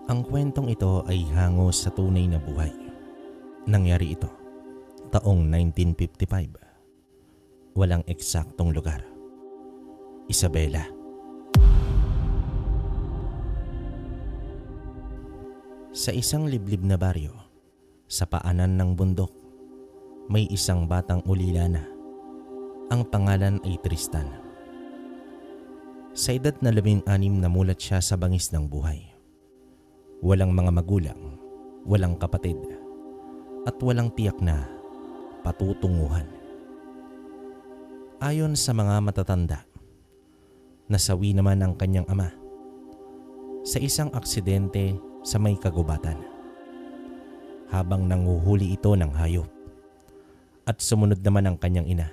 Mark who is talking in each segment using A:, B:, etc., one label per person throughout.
A: Ang kwentong ito ay hango sa tunay na buhay. Nangyari ito taong 1955. Walang eksaktong lugar. Isabela. Sa isang liblib na baryo, sa paanan ng bundok, may isang batang ulila na. Ang pangalan ay Tristan. Sa edad na 16 namulat siya sa bangis ng buhay. Walang mga magulang, walang kapatid, at walang tiyak na patutunguhan. Ayon sa mga matatanda, nasawi naman ang kanyang ama sa isang aksidente sa may kagubatan habang nanguhuli ito ng hayop, at sumunod naman ang kanyang ina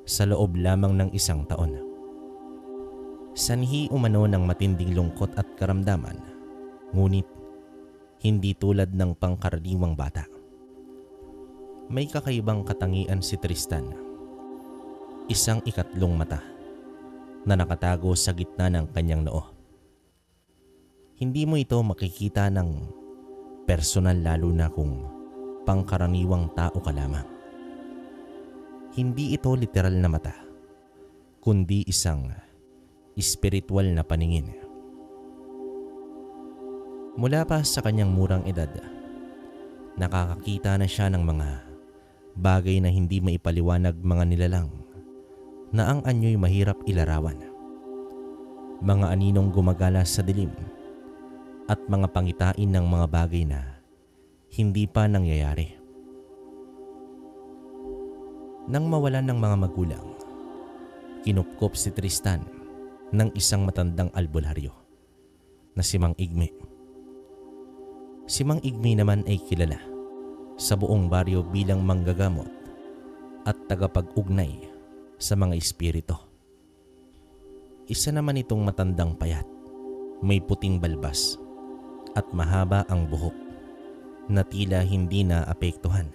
A: sa loob lamang ng 1 taon. Sanhi umano ng matinding lungkot at karamdaman, ngunit hindi tulad ng pangkaraniwang bata. May kakaibang katangian si Tristan, isang ikatlong mata na nakatago sa gitna ng kanyang noo. Hindi mo ito makikita ng personal, lalo na kung pangkaraniwang tao ka lamang. Hindi ito literal na mata, kundi isang espiritual na paningin. Mula pa sa kanyang murang edad, nakakakita na siya ng mga bagay na hindi maipaliwanag, mga nilalang na ang anyo'y mahirap ilarawan, mga aninong gumagala sa dilim, at mga pangitain ng mga bagay na hindi pa nangyayari. Nang mawalan ng mga magulang, kinupkop si Tristan ng isang matandang albularyo na si Mang Igme. Si Mang Igme naman ay kilala sa buong baryo bilang manggagamot at tagapag-ugnay sa mga espiritu. Isa naman itong matandang payat, may puting balbas at mahaba ang buhok na tila hindi na apektuhan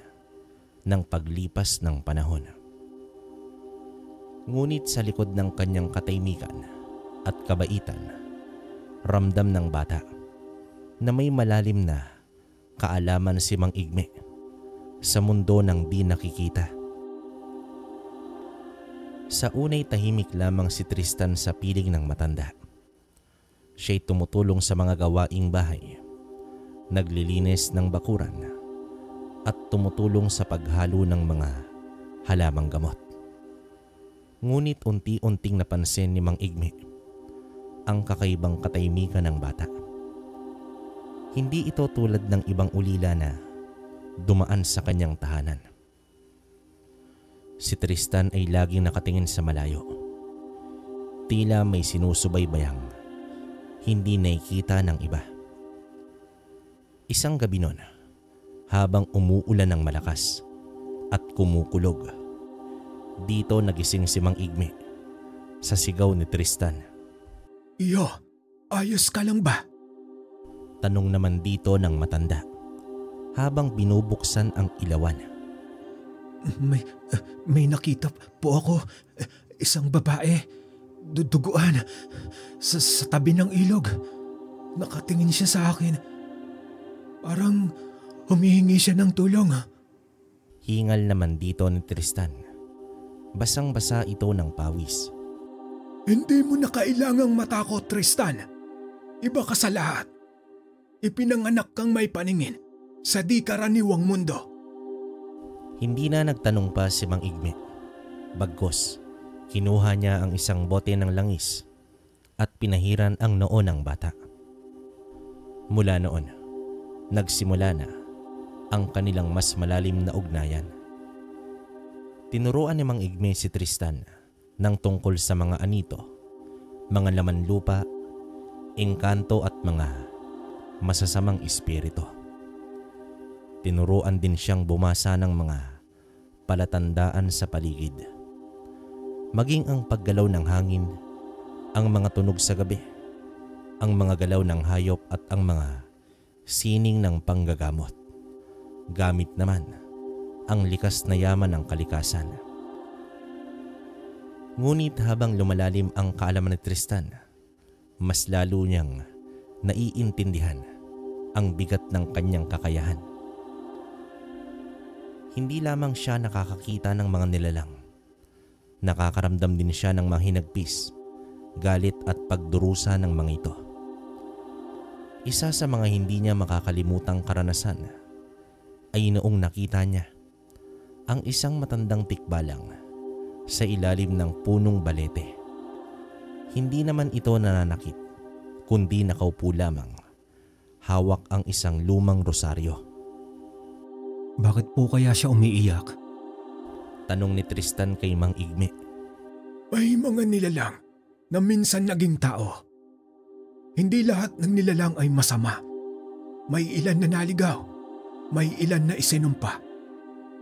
A: ng paglipas ng panahon. Ngunit sa likod ng kanyang katahimikan at kabaitan, ramdam ng bata na may malalim na kaalaman si Mang Igme sa mundo ng di nakikita. Sa unay tahimik lamang si Tristan sa piling ng matanda. Siya'y tumutulong sa mga gawaing bahay, naglilinis ng bakuran, at tumutulong sa paghalo ng mga halamang gamot. Ngunit unti-unting napansin ni Mang Igme ang kakaibang katahimikan ng bata. Hindi ito tulad ng ibang ulila na dumaan sa kanyang tahanan. Si Tristan ay laging nakatingin sa malayo. Tila may sinusubaybayang hindi nakikita ng iba. Isang gabi noon, habang umuulan ng malakas at kumukulog, dito nagising si Mang Igme sa sigaw ni Tristan.
B: Iyo, ayos ka lang ba?
A: Tanong naman dito ng matanda habang binubuksan ang ilawan.
B: May nakita po ako, isang babae, duduguan, sa tabi ng ilog. Nakatingin siya sa akin. Parang humihingi siya ng tulong.
A: Hingal naman dito ni Tristan. Basang-basa ito ng pawis.
B: Hindi mo na kailangang matakot, Tristan. Iba ka sa lahat. Ipinanganak kang may paningin sa di karaniwang mundo.
A: Hindi na nagtanong pa si Mang Igme. Bagkus, kinuha niya ang isang bote ng langis at pinahiran ang noo ng bata. Mula noon, nagsimula na ang kanilang mas malalim na ugnayan. Tinuruan ni Mang Igme si Tristan ng tungkol sa mga anito, mga laman lupa, engkanto at mga masasamang espiritu. Tinuruan din siyang bumasa ng mga palatandaan sa paligid, maging ang paggalaw ng hangin, ang mga tunog sa gabi, ang mga galaw ng hayop at ang mga sining ng panggagamot. Gamit naman ang likas na yaman ng kalikasan. Ngunit habang lumalalim ang kaalaman ni Tristan, mas lalo niyang naiintindihan ang bigat ng kanyang kakayahan. Hindi lamang siya nakakakita ng mga nilalang. Nakakaramdam din siya ng mga hinagpis, galit at pagdurusa ng mga ito. Isa sa mga hindi niya makakalimutang karanasan ay noong nakita niya ang isang matandang tikbalang sa ilalim ng punong balete. Hindi naman ito nananakit, kundi nakaupo lamang, hawak ang isang lumang rosaryo.
B: Bakit po kaya siya umiiyak?
A: Tanong ni Tristan kay Mang Igme.
B: May mga nilalang na minsan naging tao. Hindi lahat ng nilalang ay masama. May ilan na naligaw, may ilan na isinumpa.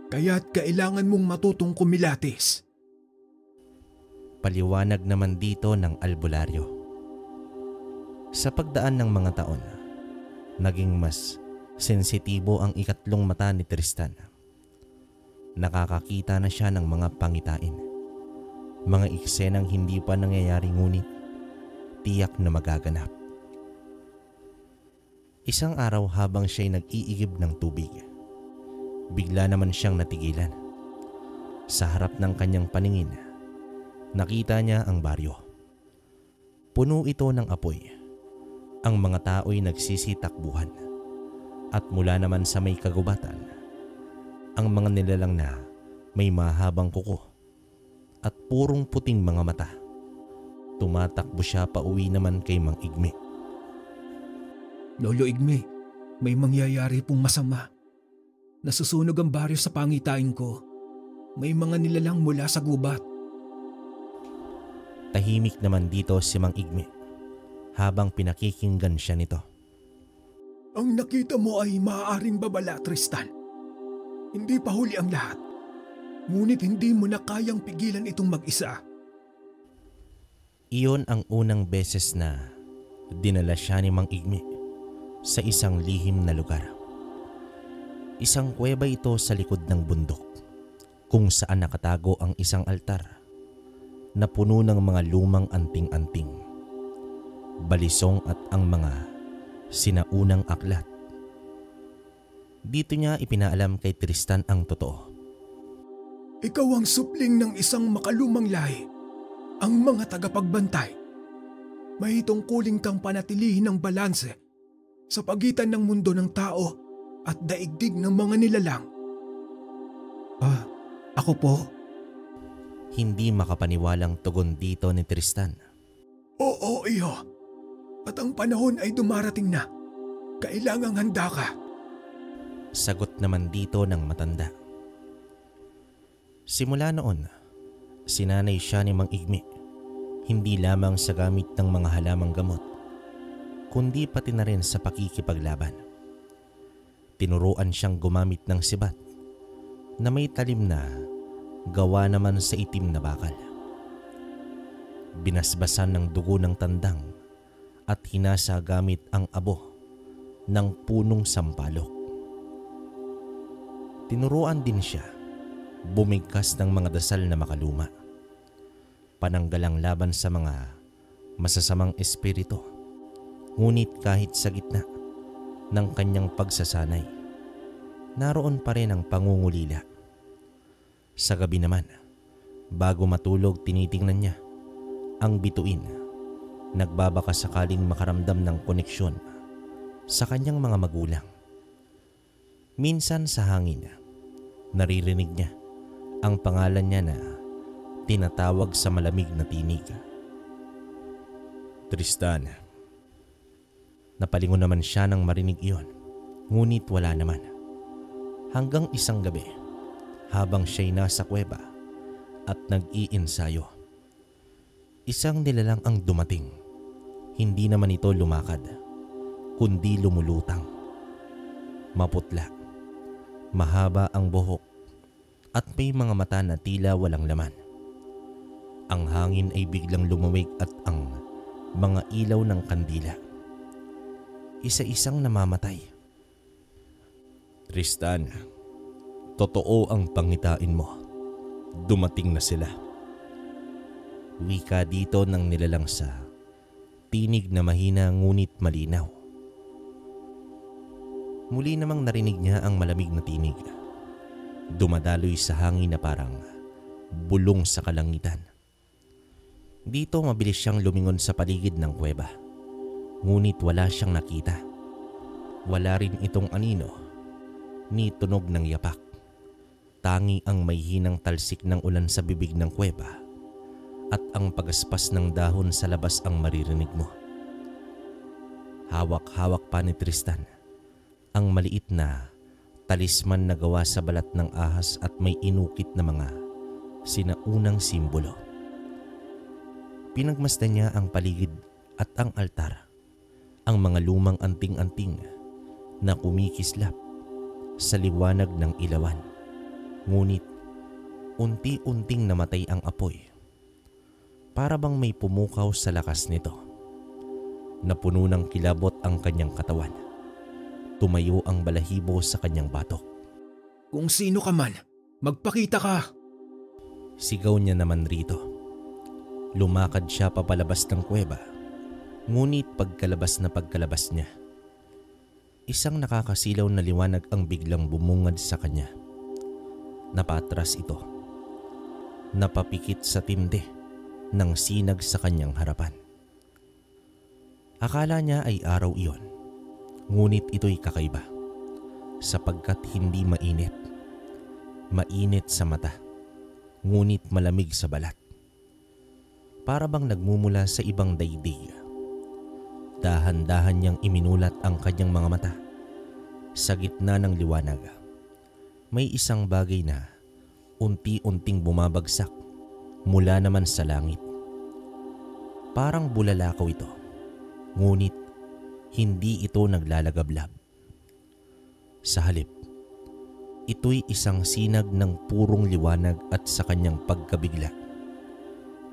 B: Kaya't kailangan mong matutong kumilatis.
A: Paliwanag naman dito ng albularyo. Sa pagdaan ng mga taon, naging mas sensitibo ang ikatlong mata ni Tristan. Nakakakita na siya ng mga pangitain. Mga eksenang hindi pa nangyayari ngunit tiyak na magaganap. Isang araw habang siya'y nag-iigib ng tubig, bigla naman siyang natigilan. Sa harap ng kanyang paningin, nakita niya ang baryo. Puno ito ng apoy. Ang mga tao'y nagsisitakbuhan. At mula naman sa may kagubatan, ang mga nilalang na may mahabang kuko at purong puting mga mata. Tumatakbo siya pauwi naman kay Mang Igme.
B: Lolo Igme, may mangyayari pong masama. Nasusunog ang baryo sa pangitain ko. May mga nilalang mula sa gubat.
A: Tahimik naman dito si Mang Igme habang pinakikinggan siya nito.
B: Ang nakita mo ay maaaring babala, Tristan. Hindi pa huli ang lahat. Ngunit hindi mo na kayang pigilan itong mag-isa.
A: Iyon ang unang beses na dinala siya ni Mang Igme sa isang lihim na lugar. Isang kuweba ito sa likod ng bundok kung saan nakatago ang isang altar na puno ng mga lumang anting-anting, balisong at ang mga sinaunang aklat. Dito niya ipinaalam kay Tristan ang totoo.
B: Ikaw ang supling ng isang makalumang lahi, ang mga tagapagbantay. May tungkuling kang panatilihin ng balanse sa pagitan ng mundo ng tao at daigdig ng mga nilalang. Ako po?
A: Hindi makapaniwalang tugon dito ni Tristan.
B: Oo, iyo. At ang panahon ay dumarating na. Kailangang handa ka.
A: Sagot naman dito ng matanda. Simula noon, sinanay siya ni Mang Igme, hindi lamang sa gamit ng mga halamang gamot, kundi pati na rin sa pakikipaglaban. Tinuruan siyang gumamit ng sibat na may talim na gawa naman sa itim na bakal. Binasbasan ng dugo ng tandang at hinasa gamit ang abo ng punong sampalok. Tinuruan din siya bumigkas ng mga dasal na makaluma, pananggalang laban sa mga masasamang espiritu. Ngunit kahit sa gitna ng kanyang pagsasanay, naroon pa rin ang pangungulila. Sa gabi naman, bago matulog, tinitingnan niya ang bituin, nagbabaka sakaling makaramdam ng koneksyon sa kanyang mga magulang. Minsan sa hangin, naririnig niya ang pangalan niya na tinatawag sa malamig na tinig. Tristan. Napalingon naman siya nang marinig iyon, ngunit wala naman. Hanggang isang gabi, habang siya'y nasa kuweba at nag-iinsayo, isang nilalang ang dumating. Hindi naman ito lumakad, kundi lumulutang. Maputla, mahaba ang buhok at may mga mata na tila walang laman. Ang hangin ay biglang lumawig at ang mga ilaw ng kandila isa-isang namamatay. Tristan, totoo ang pangitain mo. Dumating na sila. Wika dito ng nilalang sa tinig na mahina ngunit malinaw. Muli namang narinig niya ang malamig na tinig. Dumadaloy sa hangin na parang bulong sa kalangitan. Dito mabilis siyang lumingon sa paligid ng kuweba. Ngunit wala siyang nakita. Wala rin itong anino ni tunog ng yapak. Tangi ang may hinang talsik ng ulan sa bibig ng kuweba at ang pagaspas ng dahon sa labas ang maririnig mo. Hawak-hawak pa ni Tristan ang maliit na talisman na gawa sa balat ng ahas at may inukit na mga sinaunang simbolo. Pinagmasdan niya ang paligid at ang altar, ang mga lumang anting-anting na kumikislap sa liwanag ng ilawan. Ngunit unti-unting namatay ang apoy. Para bang may pumukaw sa lakas nito. Napuno ng kilabot ang kanyang katawan. Tumayo ang balahibo sa kanyang batok.
B: Kung sino ka man, magpakita ka!
A: Sigaw niya naman rito. Lumakad siya papalabas ng kuweba. Ngunit pagkalabas niya, isang nakakasilaw na liwanag ang biglang bumungad sa kanya. Napatras ito. Napapikit sa tindi ng sinag sa kanyang harapan. Akala niya ay araw iyon, ngunit ito'y kakaiba sapagkat hindi mainit. Mainit sa mata, ngunit malamig sa balat. Para bang nagmumula sa ibang daigdig. Dahan-dahan niyang iminulat ang kanyang mga mata. Sa gitna ng liwanag, may isang bagay na unti-unting bumabagsak mula naman sa langit. Parang bulalakaw ito, ngunit hindi ito naglalagablab. Sa halip, ito'y isang sinag ng purong liwanag at sa kanyang pagkabigla,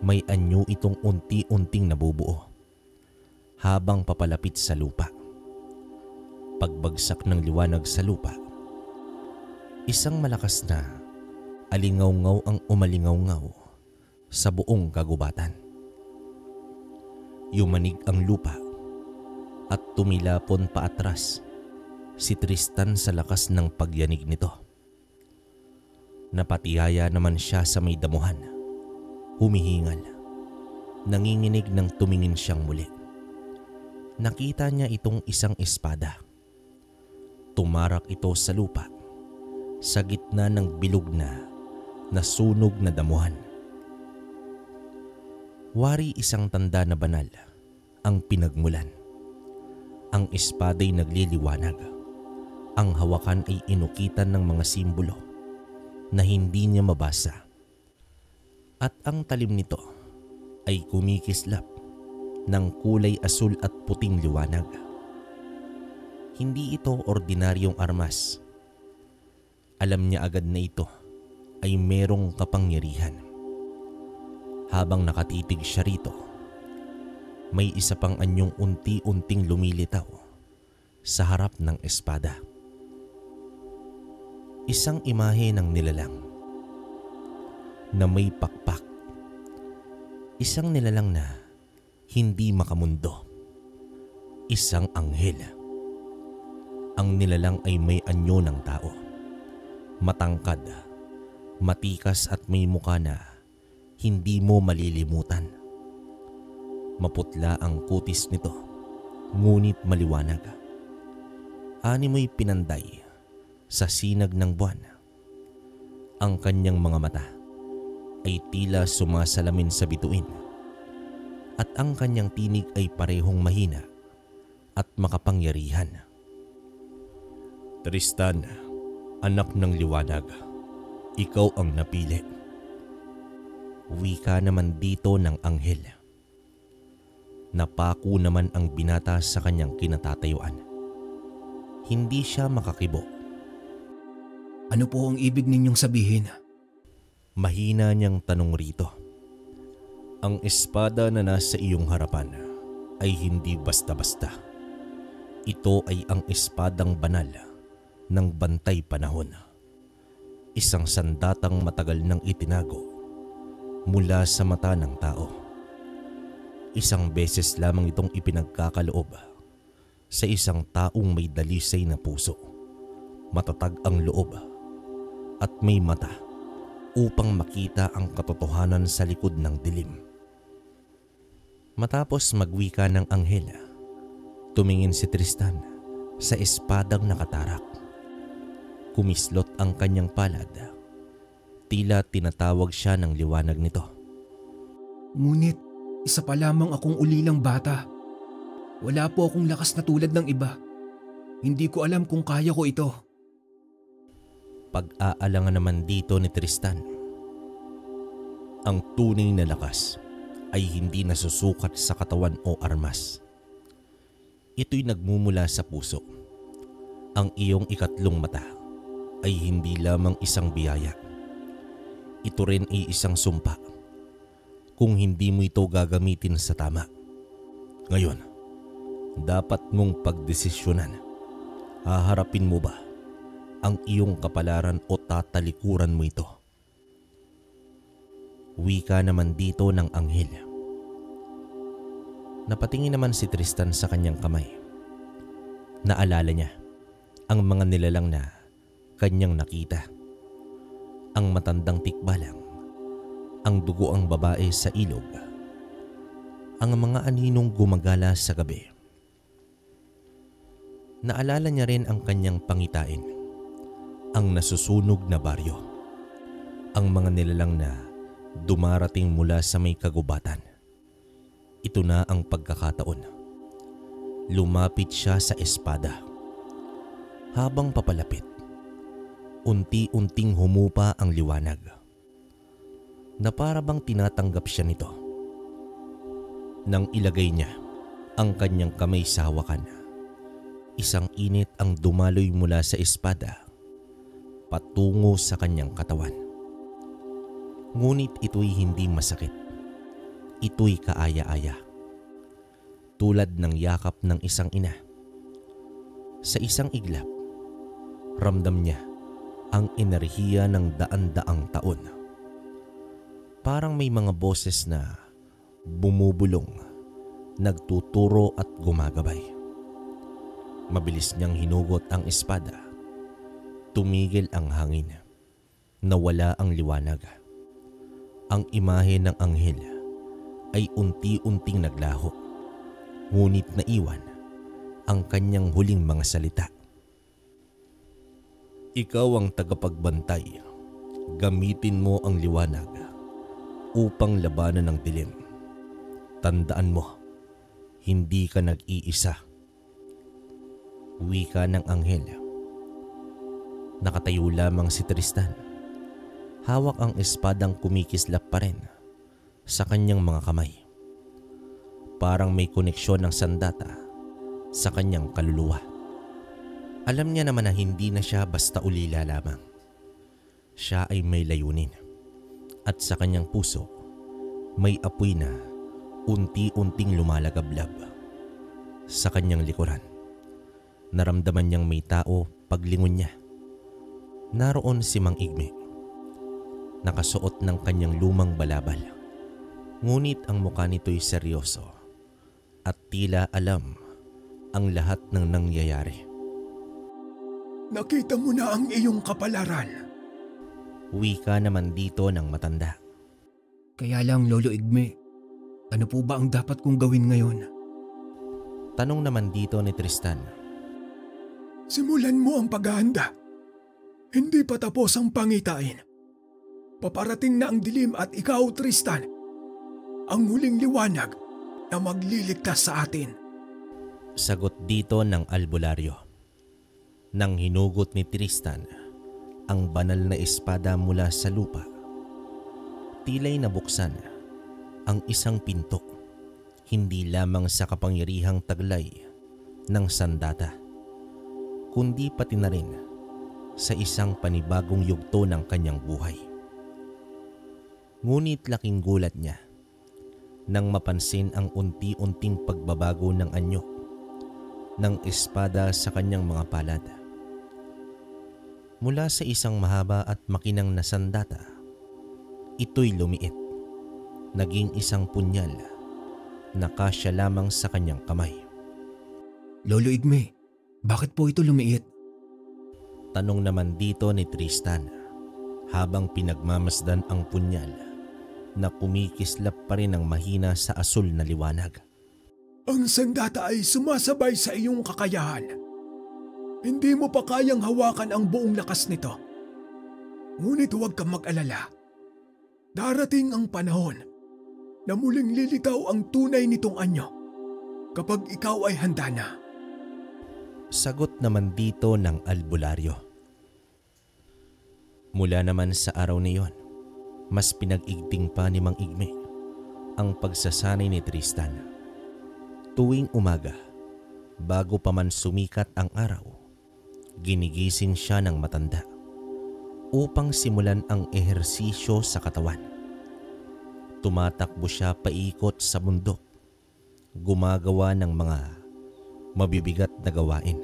A: may anyo itong unti-unting nabubuo habang papalapit sa lupa. Pagbagsak ng liwanag sa lupa, isang malakas na alingaw-ngaw ang umalingaw-ngaw sa buong kagubatan. Yumanig ang lupa at tumilapon paatras si Tristan sa lakas ng pagyanig nito. Napatiyaya naman siya sa may damuhan. Humihingal. Nanginginig ng tumingin siyang muli. Nakita niya itong isang espada. Tumarak ito sa lupa sa gitna ng bilog na nasunog na damuhan. Wari isang tanda na banal ang pinagmulan. Ang espada'y nagliliwanag. Ang hawakan ay inukitan ng mga simbolo na hindi niya mabasa. At ang talim nito ay kumikislap ng kulay asul at puting liwanag. Hindi ito ordinaryong armas. Alam niya agad na ito ay merong kapangyarihan. Habang nakatitig siya rito, may isa pang anyong unti-unting lumilitaw sa harap ng espada. Isang imahe ng nilalang na may pakpak. Isang nilalang na hindi makamundo. Isang anghel. Ang nilalang ay may anyo ng tao. Matangkad, matikas at may mukha na hindi mo malilimutan. Maputla ang kutis nito, ngunit maliwanag. Animoy pinanday sa sinag ng buwan. Ang kanyang mga mata ay tila sumasalamin sa bituin at ang kanyang tinig ay parehong mahina at makapangyarihan. Tristan, anak ng liwanag, ikaw ang napili. Wika naman dito ng anghel. Napako naman ang binata sa kanyang kinatatayuan. Hindi siya makakibo.
B: Ano po ang ibig ninyong sabihin?
A: Mahina niyang tanong rito. Ang espada na nasa iyong harapan ay hindi basta-basta. Ito ay ang espadang banal ng bantay panahon. Isang sandatang matagal nang itinago mula sa mata ng tao. Isang beses lamang itong ipinagkakaloob sa isang taong may dalisay na puso. matatag ang loob at may mata upang makita ang katotohanan sa likod ng dilim. Matapos magwika ng anghel, tumingin si Tristan sa espadang nakatarak. Kumislot ang kanyang palad. Tila tinatawag siya ng liwanag nito.
B: Ngunit isa pa lamang akong ulilang bata. Wala po akong lakas na tulad ng iba. Hindi ko alam kung kaya ko ito.
A: Pag-aalangan naman dito ni Tristan. Ang tunay na lakas ay hindi nasusukat sa katawan o armas. Ito'y nagmumula sa puso. Ang iyong ikatlong mata ay hindi lamang isang biyaya. Ito rin ay isang sumpa. Kung hindi mo ito gagamitin sa tama, ngayon, dapat mong pagdesisyonan. Haharapin mo ba ang iyong kapalaran o tatalikuran mo ito? Wika naman dito ng anghel. Napatingin naman si Tristan sa kanyang kamay. Naalala niya ang mga nilalang na kanyang nakita. Ang matandang tikbalang, ang dugoang babae sa ilog, ang mga aninong gumagala sa gabi. Naalala niya rin ang kanyang pangitain, ang nasusunog na baryo, ang mga nilalang na dumarating mula sa may kagubatan. Ito na ang pagkakataon. Lumapit siya sa espada. Habang papalapit, unti-unting humupa ang liwanag, na para bang tinatanggap siya nito. Nang ilagay niya ang kanyang kamay sa hawakan, isang init ang dumaloy mula sa espada patungo sa kanyang katawan. Ngunit ito'y hindi masakit. Ito'y kaaya-aya. Tulad ng yakap ng isang ina. Sa isang iglap, ramdam niya ang enerhiya ng daan-daang taon. Parang may mga boses na bumubulong, nagtuturo at gumagabay. Mabilis niyang hinugot ang espada. Tumigil ang hangin. Nawala ang liwanag. Ang imahe ng anghel ay unti-unting naglaho, ngunit naiwan ang kanyang huling mga salita. Ikaw ang tagapagbantay. Gamitin mo ang liwanag upang labanan ng dilim. Tandaan mo, hindi ka nag-iisa. Wika ng anghel. Nakatayo lamang si Tristan. Hawak ang espadang kumikislap pa rin sa kanyang mga kamay. Parang may koneksyon ng sandata sa kanyang kaluluwa. Alam niya naman na hindi na siya basta ulila lamang. Siya ay may layunin. At sa kanyang puso, may apoy na unti-unting lumalagablab. Sa kanyang likuran, naramdaman niyang may tao paglingon niya. Naroon si Mang Igme. Nakasuot ng kanyang lumang balabal. Ngunit ang mukha nito'y seryoso at tila alam ang lahat ng nangyayari.
B: Nakita mo na ang iyong kapalaran.
A: Wika naman dito ng matanda.
B: Kaya lang, Lolo Igme, ano po ba ang dapat kong gawin ngayon?
A: Tanong naman dito ni Tristan.
B: Simulan mo ang paghahanda. Hindi pa tapos ang pangitain. Paparating na ang dilim at ikaw, Tristan, ang huling liwanag na magliligtas sa atin.
A: Sagot dito ng albularyo. Nang hinugot ni Tristan ang banal na espada mula sa lupa, tila'y nabuksan ang isang pinto, hindi lamang sa kapangyarihang taglay ng sandata, kundi pati na rin sa isang panibagong yugto ng kanyang buhay. Ngunit laking gulat niya nang mapansin ang unti-unting pagbabago ng anyo ng espada sa kanyang mga palad. Mula sa isang mahaba at makinang na sandata, ito'y lumiit, naging isang punyal na kasya lamang sa kanyang kamay.
B: Lolo Igme, bakit po ito lumiit?
A: Tanong naman dito ni Tristan habang pinagmamasdan ang punyal na kumikislap pa rin ng mahina sa asul na liwanag.
B: Ang sandata ay sumasabay sa iyong kakayahan. Hindi mo pa kayang hawakan ang buong lakas nito. Ngunit huwag kang mag-alala. Darating ang panahon na muling lilitaw ang tunay nitong anyo kapag ikaw ay handa na.
A: Sagot naman dito ng albularyo. Mula naman sa araw na iyon, mas pinag-igting pa ni Mang Igme ang pagsasanay ni Tristan. Tuwing umaga, bago pa man sumikat ang araw, ginigising siya ng matanda upang simulan ang ehersisyo sa katawan. Tumatakbo siya paikot sa bundok, gumagawa ng mga mabibigat na gawain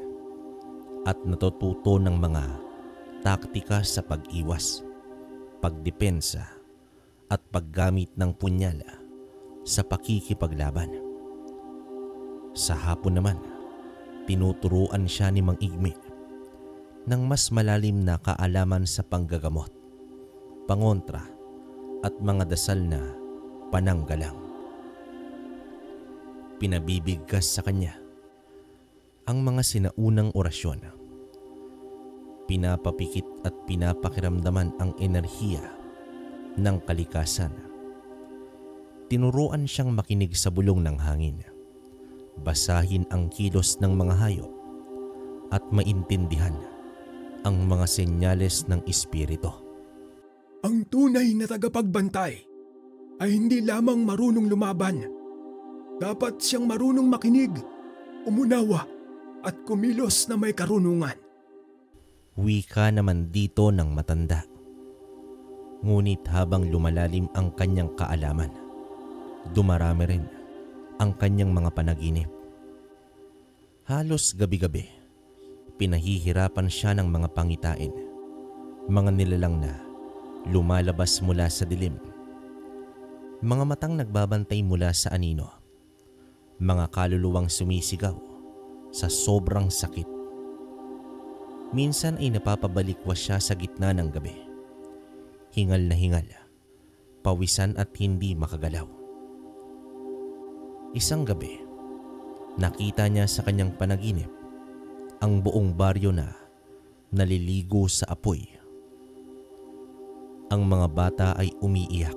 A: at natututo ng mga taktika sa pag-iwas, pagdepensa at paggamit ng punyal sa pakikipaglaban. Sa hapon naman, tinuturuan siya ni Mang Igme ng mas malalim na kaalaman sa panggagamot, pangontra at mga dasal na pananggalang. Pinabibigkas sa kanya ang mga sinaunang orasyon. Pinapapikit at pinapakiramdaman ang enerhiya ng kalikasan. Tinuruan siyang makinig sa bulong ng hangin, basahin ang kilos ng mga hayop at maintindihan ang mga senyales ng espiritu.
B: Ang tunay na tagapagbantay ay hindi lamang marunong lumaban. Dapat siyang marunong makinig, umunawa at kumilos na may karunungan.
A: Wika naman dito ng matanda. Ngunit habang lumalalim ang kanyang kaalaman, dumarami rin ang kanyang mga panaginip. Halos gabi-gabi, pinahihirapan siya ng mga pangitain, mga nilalang na lumalabas mula sa dilim, mga matang nagbabantay mula sa anino, mga kaluluwang sumisigaw sa sobrang sakit. Minsan ay napapabalikwas siya sa gitna ng gabi, hingal na hingal, pawisan at hindi makagalaw. Isang gabi, nakita niya sa kanyang panaginip ang buong baryo na naliligo sa apoy. Ang mga bata ay umiiyak,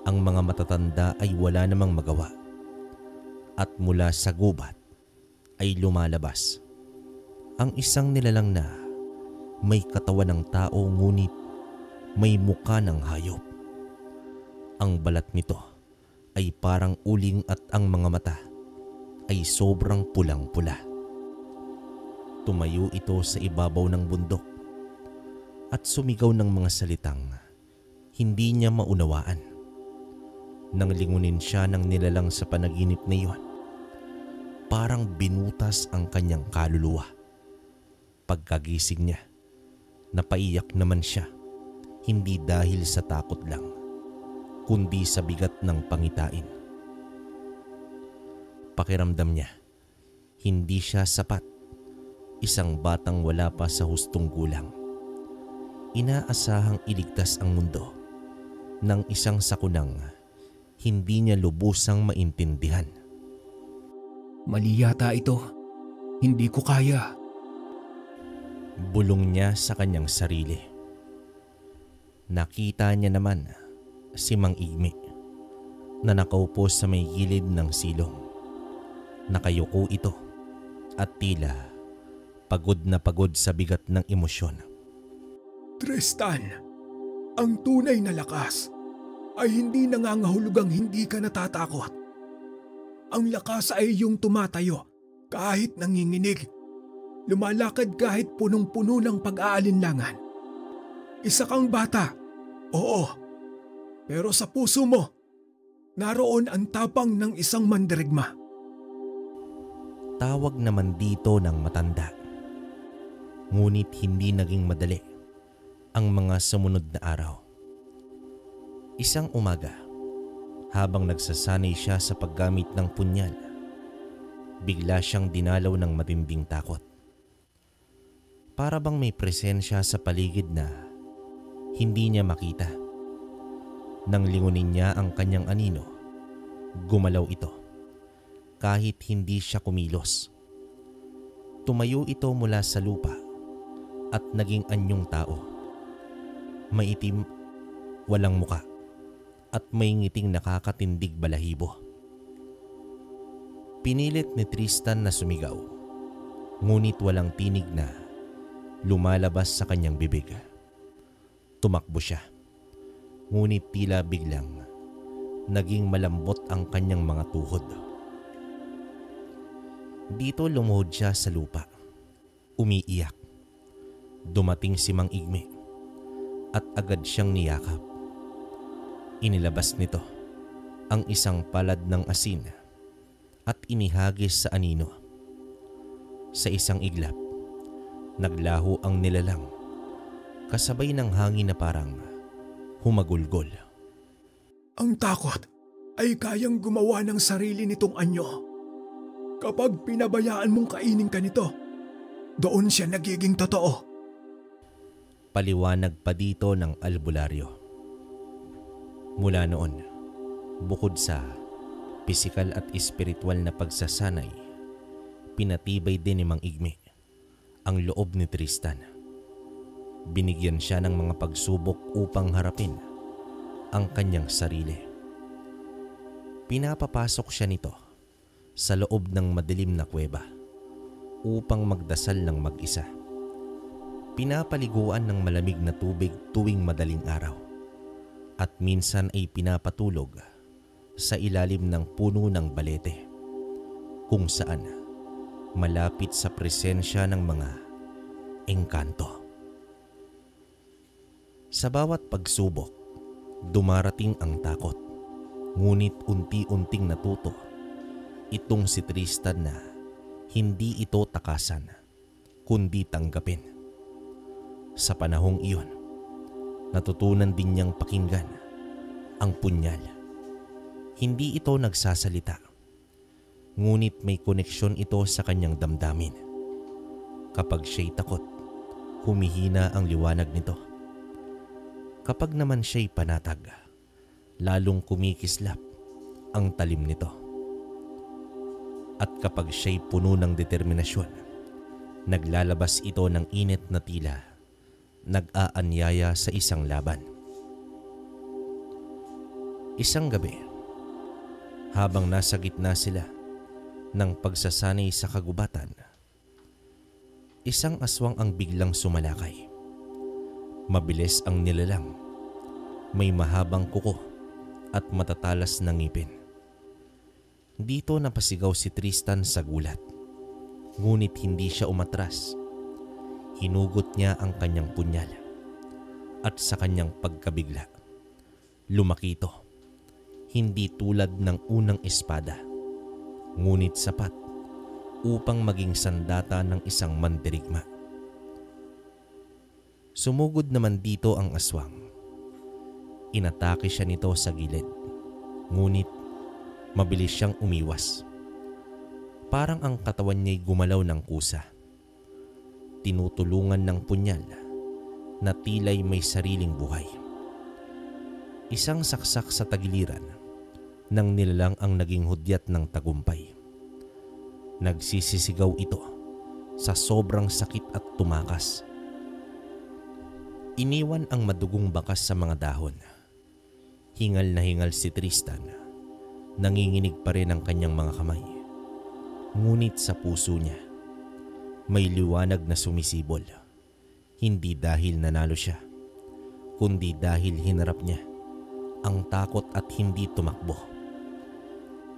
A: ang mga matatanda ay wala namang magawa, at mula sa gubat ay lumalabas ang isang nilalang na may katawan ng tao ngunit may muka ng hayop. Ang balat nito ay parang uling at ang mga mata ay sobrang pulang-pula. Tumayo ito sa ibabaw ng bundok at sumigaw ng mga salitang hindi niya maunawaan. Nang lingunin siya ng nilalang sa panaginip na iyon, parang binutas ang kanyang kaluluwa. Pagkagising niya, napaiyak naman siya, hindi dahil sa takot lang, kundi sa bigat ng pangitain. Pakiramdam niya, hindi siya sapat, isang batang wala pa sa hustong gulang. Inaasahang iligtas ang mundo ng isang sakunang hindi niya lubusang maintindihan.
B: Mali yata ito. Hindi ko kaya.
A: Bulong niya sa kanyang sarili. Nakita niya naman si Mang Igme na nakaupo sa may gilid ng silong. Nakayuko ito at tila pagod na pagod sa bigat ng emosyon.
B: Tristan, ang tunay na lakas ay hindi nangangahulugang hindi ka natatakot. Ang lakas ay yung tumatayo kahit nanginginig. Lumalakad kahit punong-puno ng pag-aalinlangan. Isa kang bata, oo. Pero sa puso mo, naroon ang tapang ng isang mandirigma.
A: Tawag naman dito ng matanda. Ngunit hindi naging madali ang mga sumunod na araw. Isang umaga, habang nagsasanay siya sa paggamit ng punyal, bigla siyang dinalaw ng matinding takot. Para bang may presensya sa paligid na hindi niya makita. Nang lingunin niya ang kanyang anino, gumalaw ito kahit hindi siya kumilos. Tumayo ito mula sa lupa at naging anyong tao. Maitim, walang muka at may ngiting nakakatindig balahibo. Pinilit ni Tristan na sumigaw, ngunit walang tinig na lumalabas sa kanyang bibig. Tumakbo siya, ngunit tila biglang naging malambot ang kanyang mga tuhod. Dito lumuhod siya sa lupa, umiiyak. Dumating si Mang Igme at agad siyang niyakap. Inilabas nito ang isang palad ng asin at inihagis sa anino. Sa isang iglap, naglaho ang nilalang kasabay ng hangin na parang humagulgol.
B: Ang takot ay kayang gumawa ng sarili nitong anyo. Kapag pinabayaan mong kainin ka nito, doon siya nagiging totoo.
A: Paliwanag pa dito ng albularyo. Mula noon, bukod sa pisikal at espiritual na pagsasanay, pinatibay din ni Mang Igme ang loob ni Tristan. Binigyan siya ng mga pagsubok upang harapin ang kanyang sarili. Pinapapasok siya nito sa loob ng madilim na kuweba upang magdasal ng mag-isa. Pinapaliguan ng malamig na tubig tuwing madaling araw at minsan ay pinapatulog sa ilalim ng puno ng balete kung saan malapit sa presensya ng mga engkanto. Sa bawat pagsubok, dumarating ang takot, ngunit unti-unting natuto itong si Tristan na hindi ito takasan kundi tanggapin. Sa panahong iyon, natutunan din niyang pakinggan ang punyal. Hindi ito nagsasalita, ngunit may koneksyon ito sa kanyang damdamin. Kapag siya'y takot, humihina ang liwanag nito. Kapag naman siya'y panatag, lalong kumikislap ang talim nito. At kapag siya'y puno ng determinasyon, naglalabas ito ng init na tila nag-aanyaya sa isang laban. Isang gabi, habang nasa gitna sila ng pagsasanay sa kagubatan, isang aswang ang biglang sumalakay. Mabilis ang nilalang, may mahabang kuko at matatalas na ngipin. Dito napasigaw si Tristan sa gulat, ngunit hindi siya umatras. Hinugot niya ang kanyang punyal at sa kanyang pagkabigla, lumaki ito. Hindi tulad ng unang espada, ngunit sapat upang maging sandata ng isang mandirigma. Sumugod naman dito ang aswang. Inatake siya nito sa gilid, ngunit mabilis siyang umiwas. Parang ang katawan niya'y gumalaw ng kusa. Tinutulungan ng punyal na tila'y may sariling buhay. Isang saksak sa tagiliran ng nilalang ang naging hudyat ng tagumpay. Nagsisisigaw ito sa sobrang sakit at tumakas. Iniwan ang madugong bakas sa mga dahon. Hingal na hingal si Tristan. Nanginginig pa rin ang kanyang mga kamay. Ngunit sa puso niya, may liwanag na sumisibol. Hindi dahil nanalo siya, kundi dahil hinarap niya ang takot at hindi tumakbo.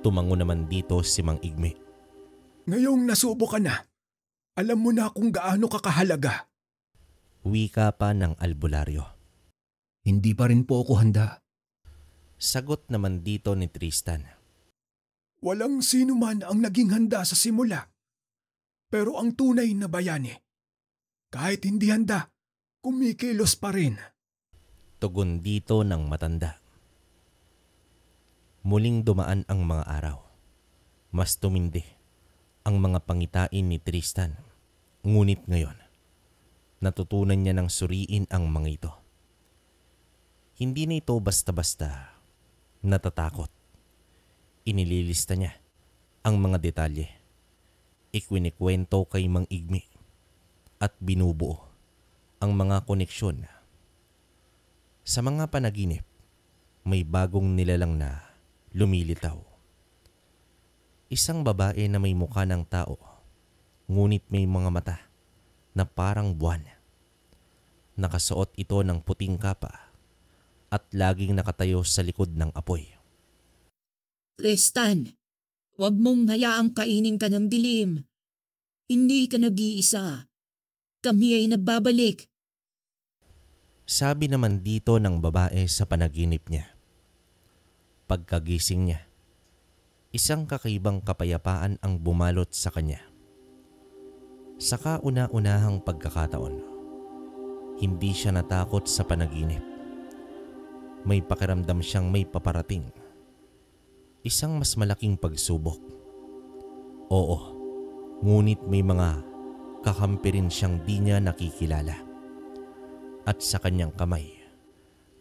A: Tumango naman dito si Mang Igme.
B: Ngayong nasubo ka na, alam mo na kung gaano kakahalaga.
A: Wika pa ng albularyo.
B: Hindi pa rin po ako handa.
A: Sagot naman dito ni Tristan.
B: Walang sino man ang naging handa sa simula. Pero ang tunay na bayani, kahit hindi handa, kumikilos pa rin.
A: Tugon dito ng matanda. Muling dumaan ang mga araw. Mas tumindi ang mga pangitain ni Tristan. Ngunit ngayon, Natutunan niya ng suriin ang mga ito. Hindi na ito basta-basta natatakot. Inililista niya ang mga detalye. Ikwinikwento kay Mang Igme at binubuo ang mga koneksyon. Sa mga panaginip, may bagong nilalang na lumilitaw. Isang babae na may mukha ng tao, ngunit may mga mata na parang buwan. Nakasuot ito ng puting kapa at laging nakatayo sa likod ng apoy.
C: Tristan, huwag mong hayaang kainin ka ng dilim. Hindi ka nag-iisa. Kami ay nagbabalik.
A: Sabi naman dito ng babae sa panaginip niya. Pagkagising niya, isang kakaibang kapayapaan ang bumalot sa kanya. Sa kauna-unahang pagkakataon, hindi siya natakot sa panaginip. May pakiramdam siyang may paparating. Isang mas malaking pagsubok. Oo, ngunit may mga kakampi rin siyang di niya nakikilala. At sa kanyang kamay,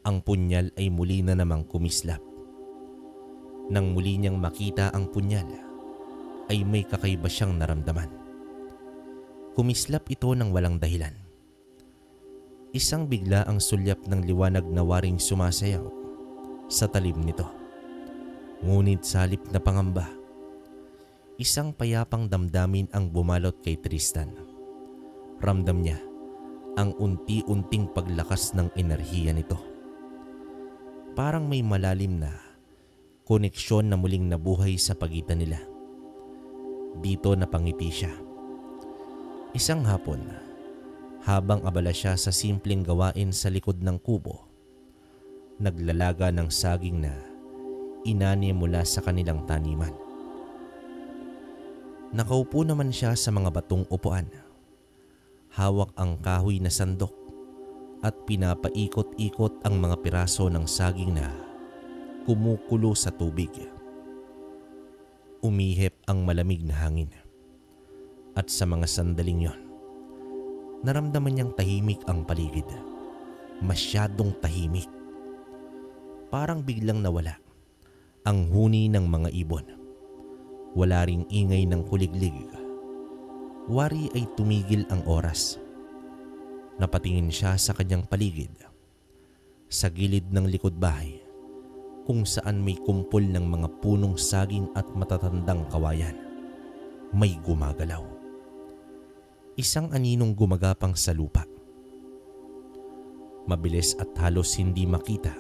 A: ang punyal ay muli na namang kumislap. Nang muli niyang makita ang punyal, ay may kakaiba siyang naramdaman. Kumislap ito ng walang dahilan. Isang bigla ang sulyap ng liwanag na waring sumasayaw sa talim nito. Ngunit sa halip na pangamba, isang payapang damdamin ang bumalot kay Tristan. Ramdam niya ang unti-unting paglakas ng enerhiya nito. Parang may malalim na koneksyon na muling nabuhay sa pagitan nila. Dito napangiti siya. Isang hapon, habang abala siya sa simpleng gawain sa likod ng kubo, naglalaga ng saging na inani mula sa kanilang taniman. Nakaupo naman siya sa mga batong upuan. Hawak ang kahoy na sandok at pinapaikot-ikot ang mga piraso ng saging na kumukulo sa tubig. Umihip ang malamig na hangin. At sa mga sandaling yon, naramdaman niyang tahimik ang paligid. Masyadong tahimik. Parang biglang nawala ang huni ng mga ibon. Wala ring ingay ng kuliglig. Wari ay tumigil ang oras. Napatingin siya sa kanyang paligid. Sa gilid ng likod bahay, kung saan may kumpol ng mga punong saging at matatandang kawayan, may gumagalaw. Isang aninong gumagapang sa lupa. Mabilis at halos hindi makita.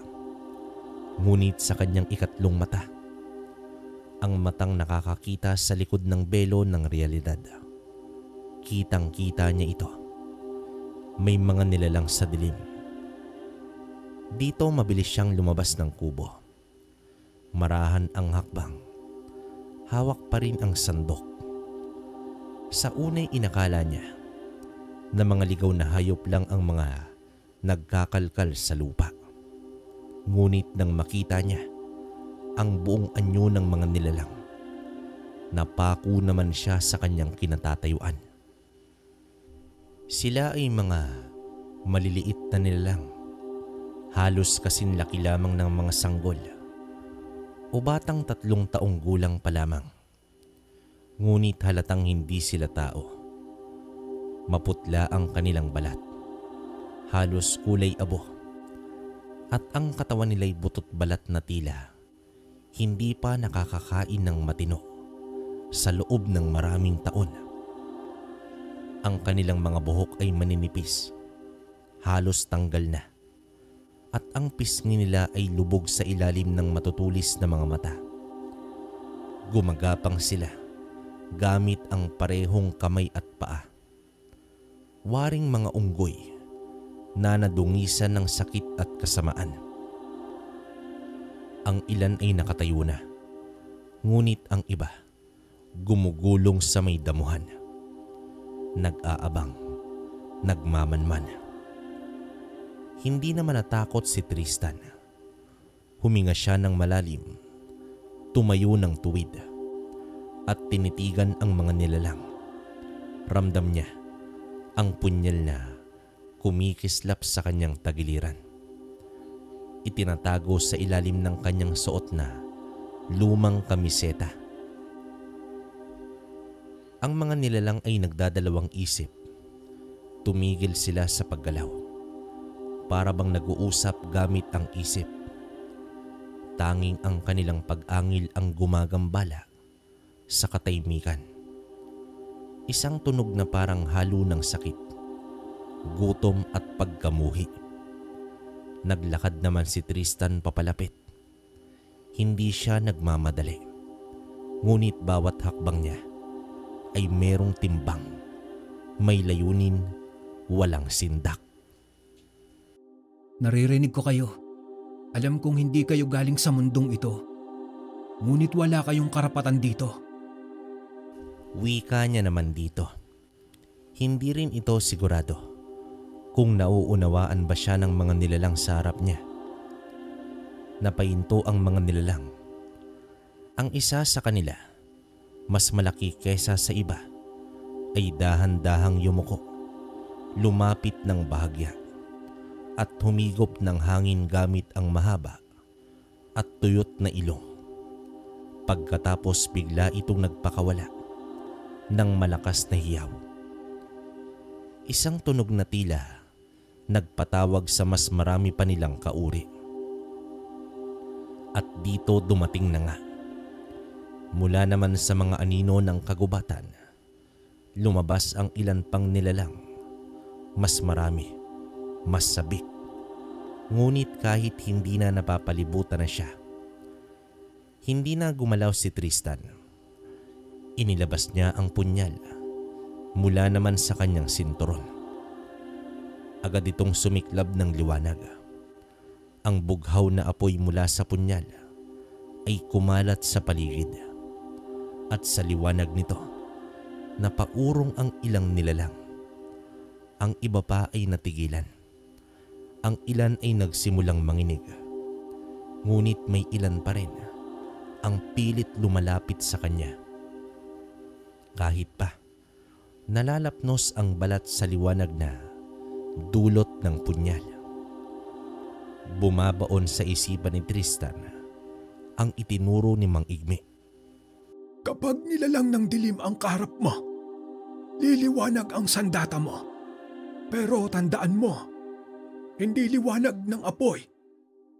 A: Ngunit sa kanyang ikatlong mata, ang matang nakakakita sa likod ng belo ng realidad. Kitang-kita niya ito. May mga nilalang sa dilim. Dito mabilis siyang lumabas ng kubo. Marahan ang hakbang. Hawak pa rin ang sandok. Sa unay inakala niya na mga ligaw na hayop lang ang mga nagkakalkal sa lupa. Ngunit nang makita niya ang buong anyo ng mga nilalang, napako naman siya sa kanyang kinatatayuan. Sila ay mga maliliit na nilalang, halos kasing laki lamang ng mga sanggol o batang 3 taong gulang pa lamang. Ngunit halatang hindi sila tao. Maputla ang kanilang balat, halos kulay abo, at ang katawan nila'y butot balat na tila hindi pa nakakakain ng matino sa loob ng maraming taon. Ang kanilang mga buhok ay maninipis, halos tanggal na, at ang pisngi nila ay lubog sa ilalim ng matutulis na mga mata. Gumagapang sila gamit ang parehong kamay at paa. Waring mga unggoy na nadungisan ng sakit at kasamaan. Ang ilan ay nakatayo na, ngunit ang iba gumugulong sa may damuhan. Nag-aabang, nagmamanman. Hindi naman natakot si Tristan. Huminga siya ng malalim, tumayo ng tuwid, at tinitigan ang mga nilalang. Ramdam niya ang punyal na kumikislap sa kanyang tagiliran. Itinatago sa ilalim ng kanyang suot na lumang kamiseta. Ang mga nilalang ay nagdadalawang isip. Tumigil sila sa paggalaw. Para bang nag-uusap gamit ang isip. Tanging ang kanilang pag-angil ang gumagambala sa katahimikan. Isang tunog na parang halo ng sakit, gutom at pagkamuhi. Naglakad naman si Tristan papalapit. Hindi siya nagmamadali. Ngunit bawat hakbang niya ay merong timbang, may layunin, walang sindak.
B: Naririnig ko kayo. Alam kong hindi kayo galing sa mundong ito. Ngunit wala kayong karapatan dito.
A: Wika niya naman dito. Hindi rin ito sigurado kung nauunawaan ba siya ng mga nilalang sa harap niya. Napahinto ang mga nilalang. Ang isa sa kanila, mas malaki kaysa sa iba, ay dahan-dahang yumuko, lumapit ng bahagya, at humigop ng hangin gamit ang mahaba at tuyot na ilong. Pagkatapos bigla itong nagpakawala ng malakas na hiyaw. Isang tunog na tila nagpatawag sa mas marami pa nilang kauri. At dito dumating na nga. Mula naman sa mga anino ng kagubatan, lumabas ang ilan pang nilalang. Mas marami, mas sabik. Ngunit kahit hindi na napapalibutan na siya, hindi na gumalaw si Tristan. Inilabas niya ang punyal mula naman sa kanyang sinturon. Agad itong sumiklab ng liwanag. Ang bughaw na apoy mula sa punyal ay kumalat sa paligid. At sa liwanag nito, napaurong ang ilang nilalang. Ang iba pa ay natigilan. Ang ilan ay nagsimulang manginig. Ngunit may ilan pa rin ang pilit lumalapit sa kanya. Kahit pa, nalalapnos ang balat sa liwanag na dulot ng punyal. Bumabaon sa isipan ni Tristan ang itinuro ni Mang Igme.
B: Kapag nilalang ng dilim ang kaharap mo, liliwanag ang sandata mo. Pero tandaan mo, hindi liwanag ng apoy,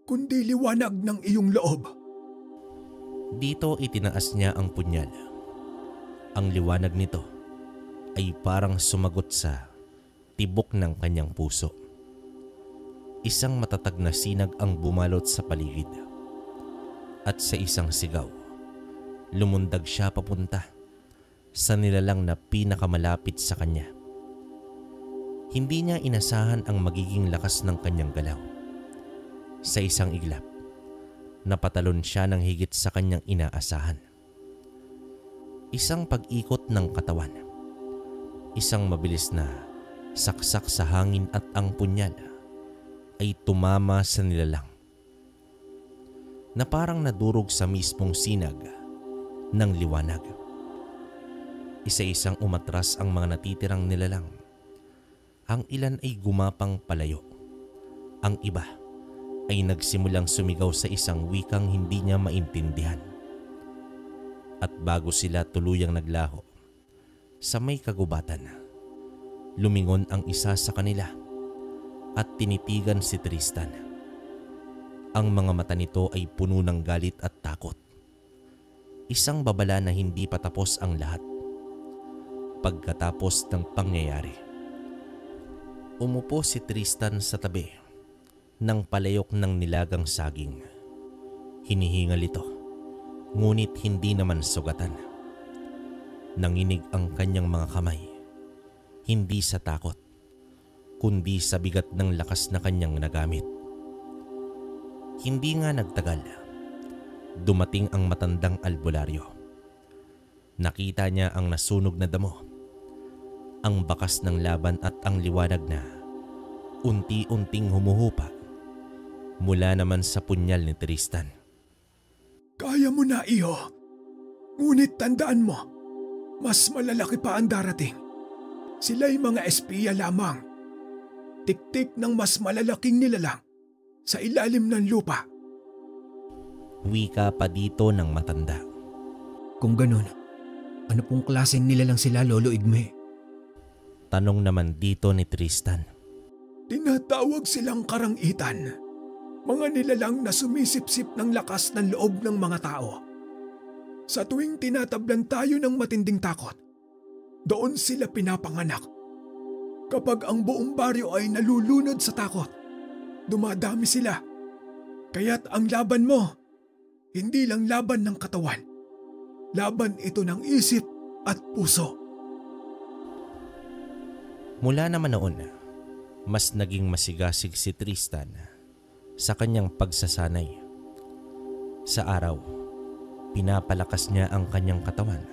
B: kundi liwanag ng iyong loob.
A: Dito itinaas niya ang punyal. Ang liwanag nito ay parang sumagot sa tibok ng kanyang puso. Isang matatag na sinag ang bumalot sa paligid. At sa isang sigaw, lumundag siya papunta sa nilalang na pinakamalapit sa kanya. Hindi niya inasahan ang magiging lakas ng kanyang galaw. Sa isang iglap, napatalon siya ng higit sa kanyang inaasahan. Isang pag-ikot ng katawan, isang mabilis na saksak sa hangin at ang punyal ay tumama sa nilalang na parang nadurog sa mismong sinag ng liwanag. Isa-isang umatras ang mga natitirang nilalang. Ang ilan ay gumapang palayo. Ang iba ay nagsimulang sumigaw sa isang wikang hindi niya maintindihan. At bago sila tuluyang naglaho, sa may kagubatan, lumingon ang isa sa kanila at tinitigan si Tristan. Ang mga mata nito ay puno ng galit at takot. Isang babala na hindi pa tapos ang lahat. Pagkatapos ng pangyayari, umupo si Tristan sa tabi ng palayok ng nilagang saging. Hinihingal ito, ngunit hindi naman sugatan. Nanginig ang kanyang mga kamay, hindi sa takot, kundi sa bigat ng lakas na kanyang nagamit. Hindi nga nagtagal, dumating ang matandang albularyo. Nakita niya ang nasunog na damo, ang bakas ng laban at ang liwanag na unti-unting humuhupa mula naman sa punyal ni Tristan.
B: Kaya mo na, iyo. Ngunit tandaan mo, mas malalaki pa ang darating. Sila'y mga espiya lamang. tiktik ng mas malalaking nilalang sa ilalim ng lupa.
A: Wika pa dito ng matanda.
B: Kung ganun, ano pong klaseng nilalang sila, Lolo Igme?
A: Tanong naman dito ni Tristan.
B: Tinatawag silang karangitan. Mga nilalang na sumisipsip ng lakas ng loob ng mga tao. Sa tuwing tinatablan tayo ng matinding takot, doon sila pinapanganak. Kapag ang buong baryo ay nalulunod sa takot, dumadami sila. Kaya't ang laban mo, hindi lang laban ng katawan. Laban ito ng isip at puso.
A: Mula naman noon, mas naging masigasig si Tristan sa kanyang pagsasanay. Sa araw, pinapalakas niya ang kanyang katawan.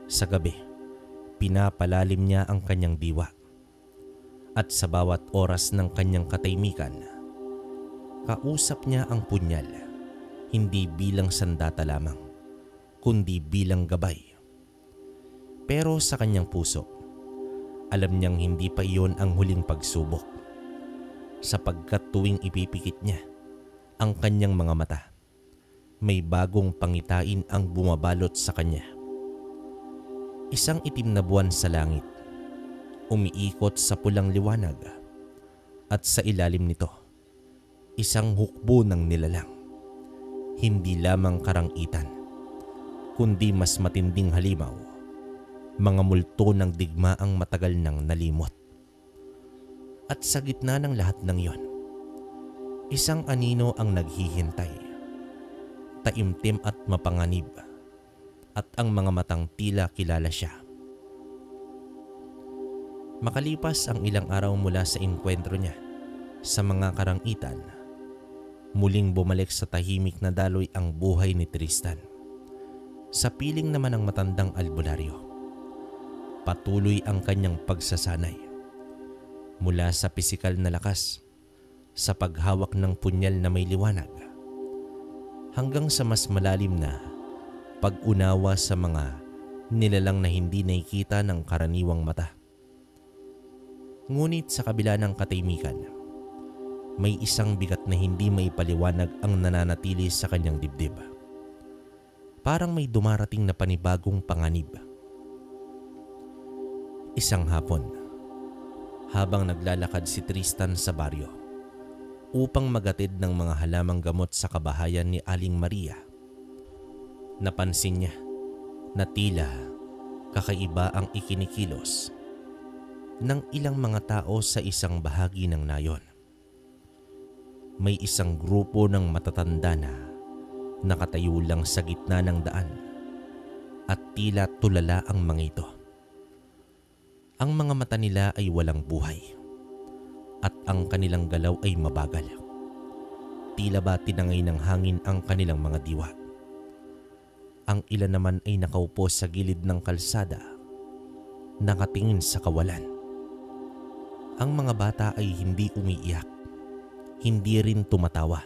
A: Sa gabi, pinapalalim niya ang kanyang diwa. At sa bawat oras ng kanyang katahimikan, kausap niya ang punyal, hindi bilang sandata lamang, kundi bilang gabay. Pero sa kanyang puso, alam niyang hindi pa iyon ang huling pagsubok, sapagkat tuwing ipipikit niya ang kanyang mga mata, may bagong pangitain ang bumabalot sa kanya. Isang itim na buwan sa langit, umiikot sa pulang liwanag, at sa ilalim nito, isang hukbo ng nilalang. Hindi lamang karangitan, kundi mas matinding halimaw, mga multo ng digmaang matagal nang nalimot. At sa gitna ng lahat ng iyon, isang anino ang naghihintay, taimtim at mapanganib, at ang mga matang tila kilala siya. Makalipas ang ilang araw mula sa inkwentro niya sa mga karangitan, muling bumalik sa tahimik na daloy ang buhay ni Tristan. Sa piling naman ng matandang albularyo, patuloy ang kanyang pagsasanay. Mula sa pisikal na lakas, sa paghawak ng punyal na may liwanag, hanggang sa mas malalim na pag-unawa sa mga nilalang na hindi nakikita ng karaniwang mata. Ngunit sa kabila ng katahimikan, may isang bigat na hindi maipaliwanag ang nananatili sa kanyang dibdib. Parang may dumarating na panibagong panganib. Isang hapon, habang naglalakad si Tristan sa baryo upang magatid ng mga halamang gamot sa kabahayan ni Aling Maria, napansin niya na tila kakaiba ang ikinikilos ng ilang mga tao sa isang bahagi ng nayon. May isang grupo ng matatanda na nakatayo lang sa gitna ng daan at tila tulala ang mga ito. Ang mga mata nila ay walang buhay at ang kanilang galaw ay mabagal. Tila ba tinangay ng hangin ang kanilang mga diwa. Ang ilan naman ay nakaupo sa gilid ng kalsada, nakatingin sa kawalan. Ang mga bata ay hindi umiiyak, hindi rin tumatawa,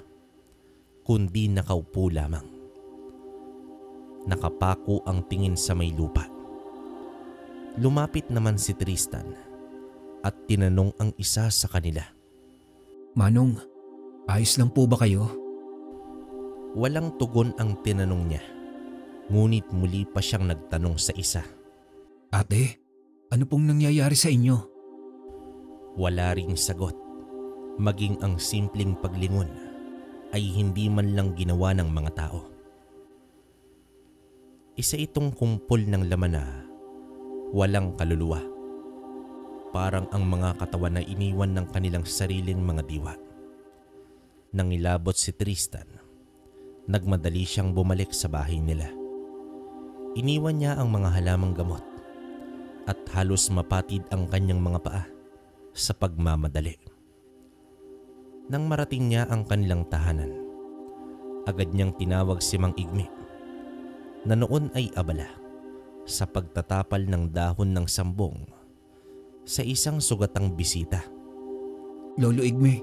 A: kundi nakaupo lamang. Nakapako ang tingin sa may lupa. Lumapit naman si Tristan at tinanong ang isa sa kanila.
B: Manong, ayos lang po ba kayo?
A: Walang tugon ang tinanong niya, ngunit muli pa siyang nagtanong sa isa.
B: Ate, ano pong nangyayari sa inyo?
A: Wala ring sagot, maging ang simpleng paglingon ay hindi man lang ginawa ng mga tao. Isa itong kumpol ng laman na walang kaluluwa. Parang ang mga katawan na iniwan ng kanilang sariling mga diwa. Nang ilabot si Tristan, nagmadali siyang bumalik sa bahay nila. Iniwan niya ang mga halamang gamot at halos mapatid ang kanyang mga paa sa pagmamadali. Nang marating niya ang kanilang tahanan, agad niyang tinawag si Mang Igme na noon ay abala sa pagtatapal ng dahon ng sambong sa isang sugatang bisita.
B: Lolo Igme,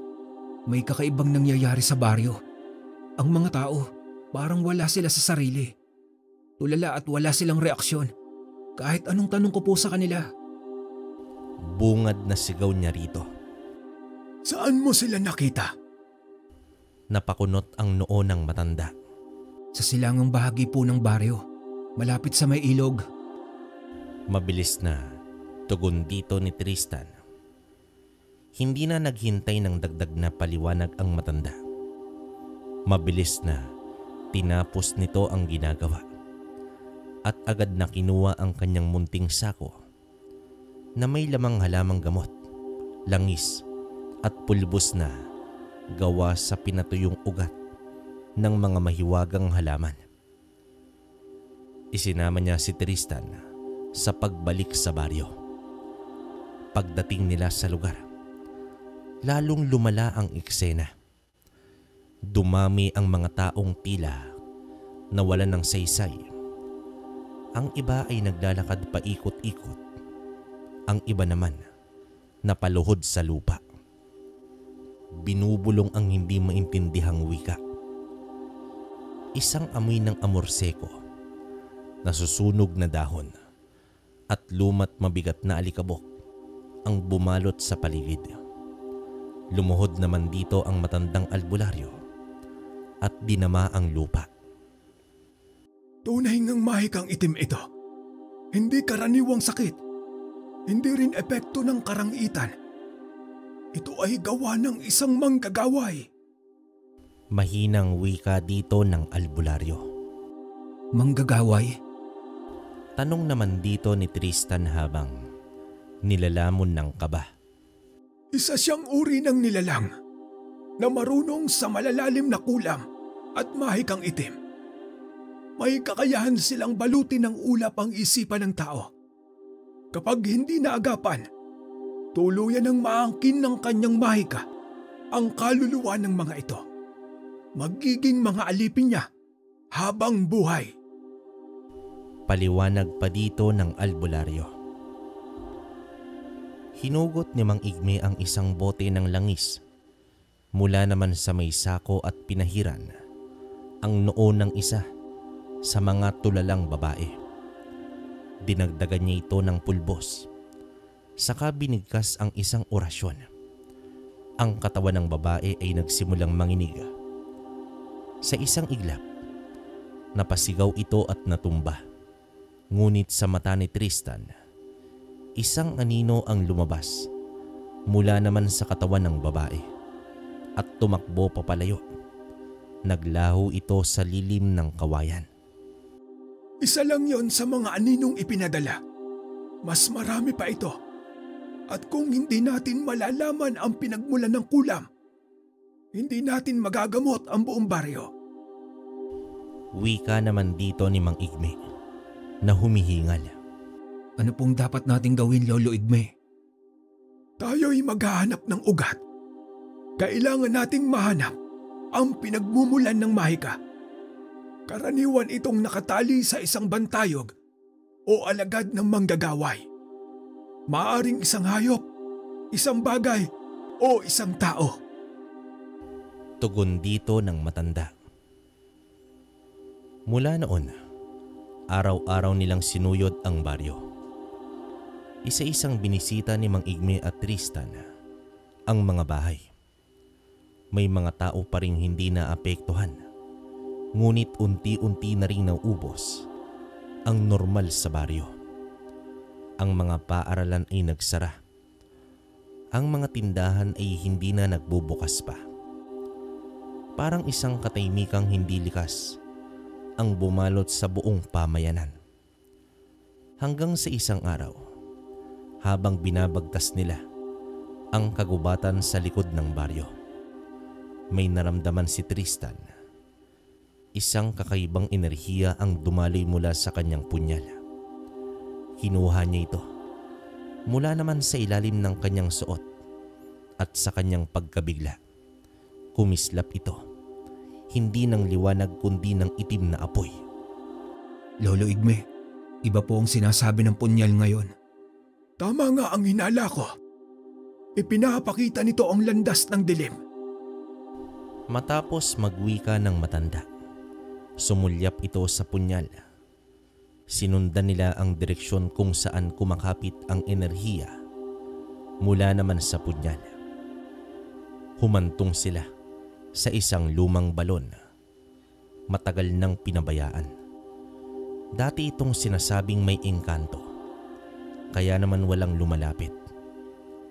B: may kakaibang nangyayari sa baryo. Ang mga tao, parang wala sila sa sarili. Tulala at wala silang reaksyon. Kahit anong tanong ko po sa kanila.
A: Bungad na sigaw niya rito.
B: Saan mo sila nakita?
A: Napakunot ang noo ng matanda.
B: Sa silangang bahagi po ng baryo, malapit sa may ilog.
A: Mabilis na tugon dito ni Tristan. Hindi na naghintay ng dagdag na paliwanag ang matanda. Mabilis na tinapos nito ang ginagawa at agad na kinuha ang kanyang munting sako na may lamang halamang gamot, langis at pulbos na gawa sa pinatuyong ugat ng mga mahiwagang halaman. Isinama niya si Tristan sa pagbalik sa baryo. Pagdating nila sa lugar, lalong lumala ang eksena. Dumami ang mga taong tila nawalan ng saysay. Ang iba ay naglalakad paikot-ikot. Ang iba naman napaluhod sa lupa. Binubulong ang hindi maintindihang wika. Isang amoy ng amorseko, nasusunog na dahon at lumat mabigat na alikabok ang bumalot sa paligid. Lumuhod naman dito ang matandang albularyo at dinama ang lupa.
B: Tunay ngang mahikang itim ito. Hindi karaniwang sakit. Hindi rin epekto ng karangitan. Ito ay gawa ng isang manggagaway.
A: Mahinang wika dito ng albularyo.
B: Manggagaway?
A: Tanong naman dito ni Tristan habang nilalamon ng kaba.
B: Isa siyang uri ng nilalang na marunong sa malalalim na kulam at mahikang itim. May kakayahan silang balutin ng ulap ang isipan ng tao. Kapag hindi naagapan, tuluyan ng maangkin ng kanyang mahika ang kaluluwa ng mga ito. Magiging mga alipin niya habang buhay.
A: Paliwanag pa dito ng albularyo. Hinugot ni Mang Igme ang isang bote ng langis mula naman sa may sako at pinahiran ang noo ng isa sa mga tulalang babae. Dinagdagan niya ito ng pulbos. Saka binigkas ang isang orasyon. Ang katawan ng babae ay nagsimulang manginig. Sa isang iglap, napasigaw ito at natumba. Ngunit sa mata ni Tristan, isang anino ang lumabas mula naman sa katawan ng babae at tumakbo papalayo. Naglaho ito sa lilim ng kawayan.
B: Isa lang yon sa mga aninong ipinadala. Mas marami pa ito. At kung hindi natin malalaman ang pinagmulan ng kulam, hindi natin magagamot ang buong baryo.
A: Wika naman dito ni Mang Igme na humihingal.
B: Ano pong dapat nating gawin, Lolo Igme? Tayo'y maghahanap ng ugat. Kailangan nating mahanap ang pinagmumulan ng mahika. Karaniwan itong nakatali sa isang bantayog o alagad ng manggagaway. Maaring isang hayop, isang bagay o isang tao.
A: Tugon dito ng matanda. Mula noon, araw-araw nilang sinuyod ang baryo. Isa-isang binisita ni Mang Igme at Tristan ang mga bahay. May mga tao pa ring hindi naapektuhan. Ngunit unti-unti na ring nauubos ang normal sa baryo. Ang mga paaralan ay nagsara. Ang mga tindahan ay hindi na nagbubukas pa. Parang isang katahimikang hindi likas ang bumalot sa buong pamayanan. Hanggang sa isang araw, habang binabagtas nila ang kagubatan sa likod ng baryo, may naramdaman si Tristan. Isang kakaibang enerhiya ang dumaloy mula sa kanyang punyal. Kinuha niya ito mula naman sa ilalim ng kanyang suot at sa kanyang pagkabigla. Kumislap ito, hindi ng liwanag kundi ng itim na apoy.
B: Lolo Igme, iba po ang sinasabi ng punyal ngayon. Tama nga ang hinala ko. Ipinapakita nito ang landas ng dilim.
A: Matapos magwika ng matanda, sumulyap ito sa punyal. Sinundan nila ang direksyon kung saan kumakapit ang enerhiya mula naman sa punyal. Humantong sila sa isang lumang balon. Matagal nang pinabayaan. Dati itong sinasabing may engkanto, kaya naman walang lumalapit.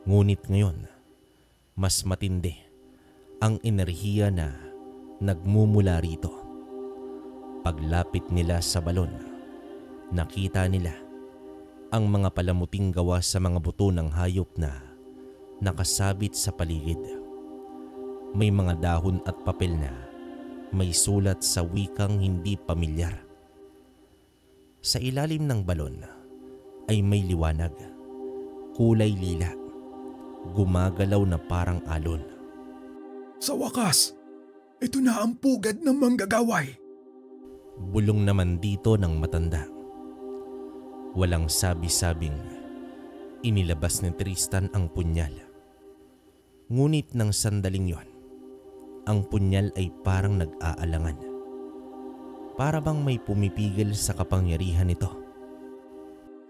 A: Ngunit ngayon, mas matindi ang enerhiya na nagmumula rito. Paglapit nila sa balon, nakita nila ang mga palamuting gawa sa mga buto ng hayop na nakasabit sa paligid. May mga dahon at papel na may sulat sa wikang hindi pamilyar. Sa ilalim ng balon ay may liwanag, kulay lila, gumagalaw na parang alon.
B: Sa wakas, ito na ang pugad ng manggagaway.
A: Bulong naman dito ng matanda. Walang sabi-sabing inilabas ni Tristan ang punyal. Ngunit ng sandaling yon, ang punyal ay parang nag-aalangan. Para bang may pumipigil sa kapangyarihan nito.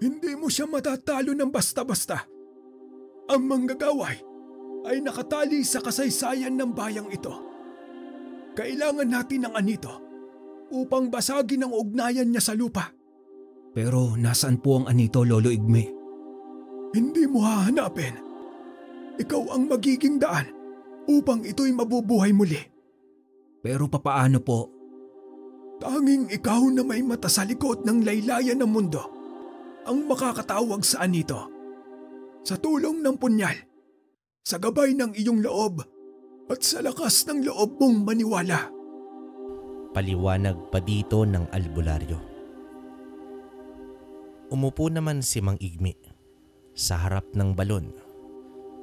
B: Hindi mo siya matatalo ng basta-basta. Ang manggagaway ay nakatali sa kasaysayan ng bayang ito. Kailangan natin ng anito upang basagin ang ugnayan niya sa lupa. Pero nasaan po ang anito, Lolo Igme? Hindi mo hahanapin. Ikaw ang magiging daan upang ito'y mabubuhay muli. Pero papaano po? Tanging ikaw na may mata sa likod ng laylayan ng mundo ang makakatawag sa anito. Sa tulong ng punyal, sa gabay ng iyong loob at sa lakas ng loob mong maniwala.
A: Paliwanag pa dito ng albularyo. Umupo naman si Mang Igme sa harap ng balon.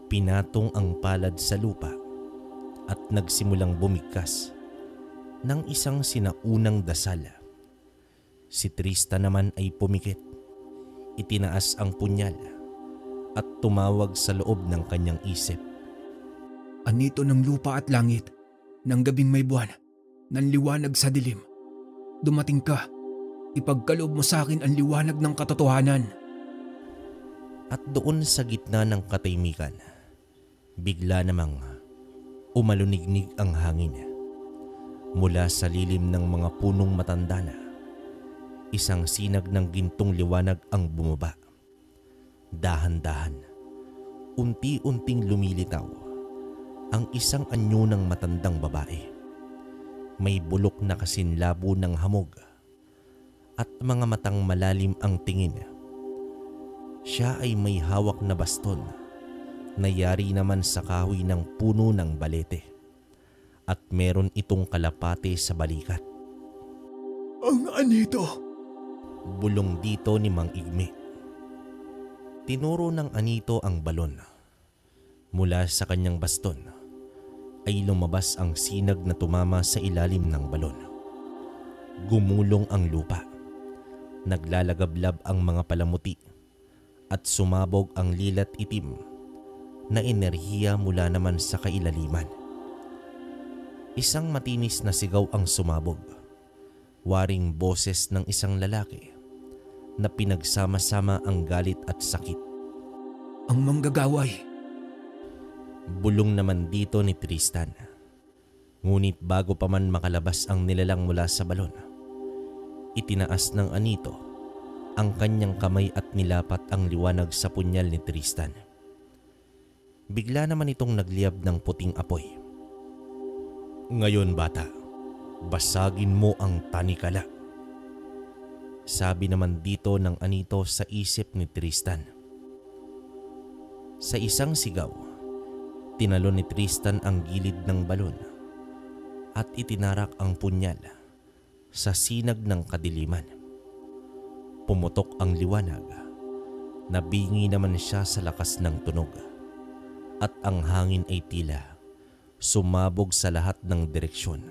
A: Pinatong ang palad sa lupa at nagsimulang bumigkas ng isang sinaunang dasal. Si Tristan naman ay pumikit. Itinaas ang punyal at tumawag sa loob ng kanyang isip.
B: Anito ng lupa at langit, ng gabing may buwan, ng liwanag sa dilim. Dumating ka, ipagkaloob mo sa akin ang liwanag ng katotohanan.
A: At doon sa gitna ng katahimikan, bigla namang umalunignig ang hangin. Mula sa lilim ng mga punong matanda na, isang sinag ng gintong liwanag ang bumaba. Dahan-dahan, unti-unting lumilitaw ang isang anyo ng matandang babae. May bulok na kasinlabo ng hamog at mga matang malalim ang tingin. Siya ay may hawak na baston na yari naman sa kahoy ng puno ng balete at meron itong kalapate sa balikat.
B: Ang anito!
A: Bulong dito ni Mang Igme. Tinuro ng anito ang balon. Mula sa kanyang baston ay lumabas ang sinag na tumama sa ilalim ng balon. Gumulong ang lupa. Naglalagablab ang mga palamuti at sumabog ang lilat itim na enerhiya mula naman sa kailaliman. Isang matinis na sigaw ang sumabog. Waring boses ng isang lalaki na pinagsama-sama ang galit at sakit.
B: Ang manggagaway!
A: Bulong naman dito ni Tristan. Ngunit bago pa man makalabas ang nilalang mula sa balon, itinaas ng anito ang kanyang kamay at nilapat ang liwanag sa punyal ni Tristan. Bigla naman itong nagliyab ng puting apoy. Ngayon bata, basagin mo ang tanikala. Sabi naman dito ng anito sa isip ni Tristan. Sa isang sigaw, tinalon ni Tristan ang gilid ng balon at itinarak ang punyal sa sinag ng kadiliman. Pumutok ang liwanag. Nabingi naman siya sa lakas ng tunog at ang hangin ay tila sumabog sa lahat ng direksyon.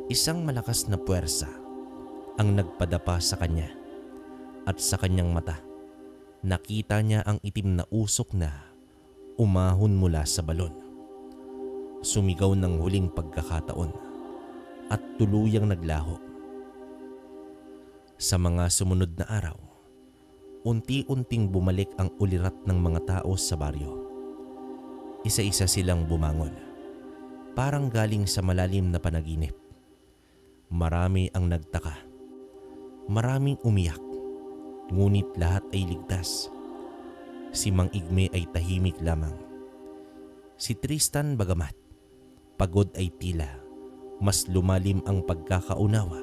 A: Isang malakas na puwersa ang nagpadapa sa kanya at sa kanyang mata nakita niya ang itim na usok na umahon mula sa balon. Sumigaw ng huling pagkakataon at tuluyang naglaho. Sa mga sumunod na araw, unti-unting bumalik ang ulirat ng mga tao sa baryo. isa-isa silang bumangon. Parang galing sa malalim na panaginip. Marami ang nagtaka. Maraming umiyak. Ngunit lahat ay ligtas. Si Mang Igme ay tahimik lamang. Si Tristan bagamat pagod ay tila mas lumalim ang pagkakaunawa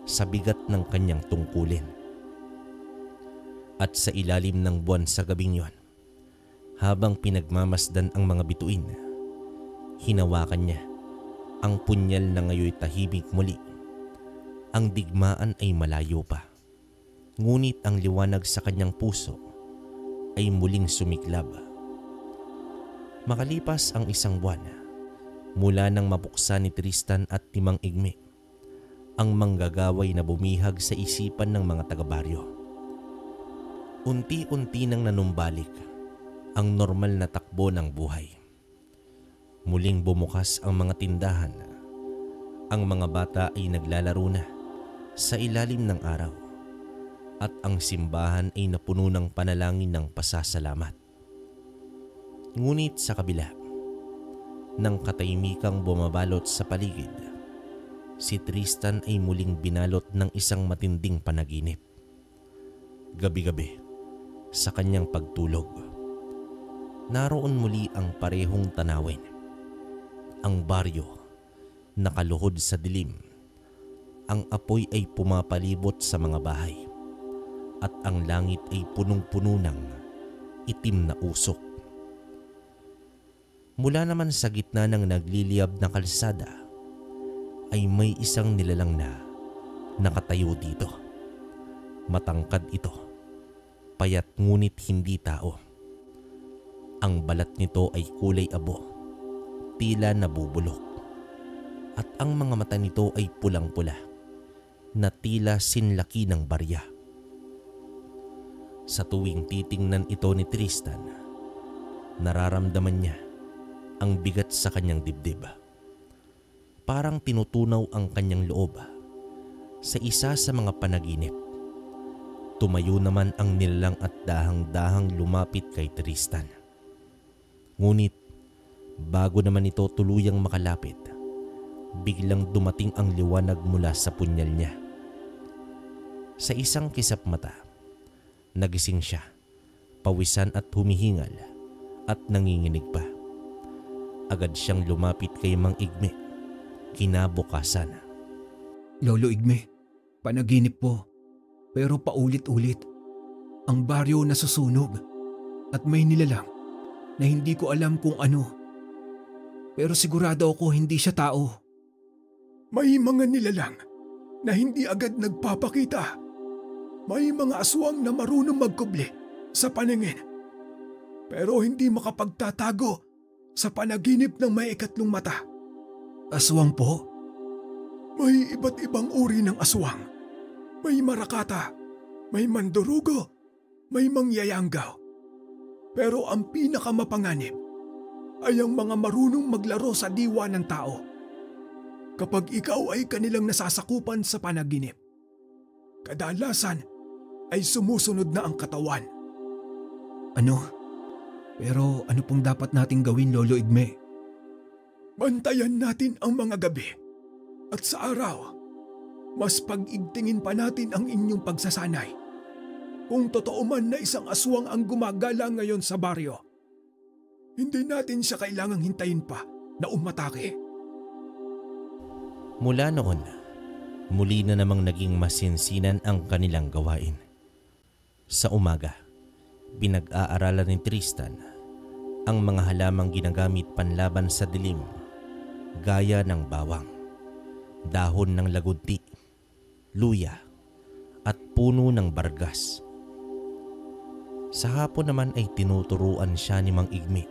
A: sa bigat ng kanyang tungkulin. At sa ilalim ng buwan sa gabing yon, habang pinagmamasdan ang mga bituin, hinawakan niya ang punyal na ngayoy tahimik muli. Ang digmaan ay malayo pa, ngunit ang liwanag sa kanyang puso ay muling sumiklab. Makalipas ang isang buwan, mula nang mapuksa ni Tristan at ni Mang Igme ang manggagaway na bumihag sa isipan ng mga taga-baryo. Unti-unti nang nanumbalik ang normal na takbo ng buhay. Muling bumukas ang mga tindahan. Ang mga bata ay naglalaro na sa ilalim ng araw at ang simbahan ay napuno ng panalangin ng pasasalamat. Ngunit sa kabila ng katahimikang bumabalot sa paligid, si Tristan ay muling binalot ng isang matinding panaginip. Gabi-gabi, sa kanyang pagtulog, naroon muli ang parehong tanawin. Ang baryo, nakaluhod sa dilim. Ang apoy ay pumapalibot sa mga bahay. At ang langit ay punong-puno ng itim na usok. Mula naman sa gitna ng nagliliyab na kalsada, ay may isang nilalang na nakatayo dito. Matangkad ito, payat ngunit hindi tao. Ang balat nito ay kulay abo, tila nabubulok. At ang mga mata nito ay pulang-pula, na tila sinlaki ng barya. Sa tuwing titingnan ito ni Tristan, nararamdaman niya ang bigat sa kanyang dibdib. Parang tinutunaw ang kanyang loob sa isa sa mga panaginip. Tumayo naman ang nilalang at dahang-dahang lumapit kay Tristan. Ngunit bago naman ito tuluyang makalapit, biglang dumating ang liwanag mula sa punyal niya. Sa isang kisap mata, nagising siya, pawisan at humihingal at nanginginig pa. Agad siyang lumapit kay Mang Igme. Kinabukasan.
B: Lolo Igme, panaginip po. Pero paulit-ulit. Ang baryo nasusunog at may nilalang na hindi ko alam kung ano. Pero sigurado ako hindi siya tao. May mga nilalang na hindi agad nagpapakita. May mga aswang na marunong magkubli sa paningin. Pero hindi makapagtatago sa panaginip ng may ikatlong mata. Aswang po? May iba't ibang uri ng aswang. May marakata, may mandurugo, may mangyayanggaw. Pero ang pinakamapanganib ay ang mga marunong maglaro sa diwa ng tao. Kapag ikaw ay kanilang nasasakupan sa panaginip, kadalasan ay sumusunod na ang katawan. Ano? Pero ano pong dapat nating gawin, Lolo Igme? Bantayan natin ang mga gabi. At sa araw, mas pag-igtingin pa natin ang inyong pagsasanay. Kung totoo man na isang aswang ang gumagala ngayon sa baryo, hindi natin siya kailangang hintayin pa na umatake.
A: Mula noon, muli na namang naging masinsinan ang kanilang gawain. Sa umaga, pinag-aaralan ni Tristan ang mga halamang ginagamit panlaban sa dilim, gaya ng bawang, dahon ng lagunti, luya, at puno ng bargas. Sa hapon naman ay tinuturuan siya ni Mang Igme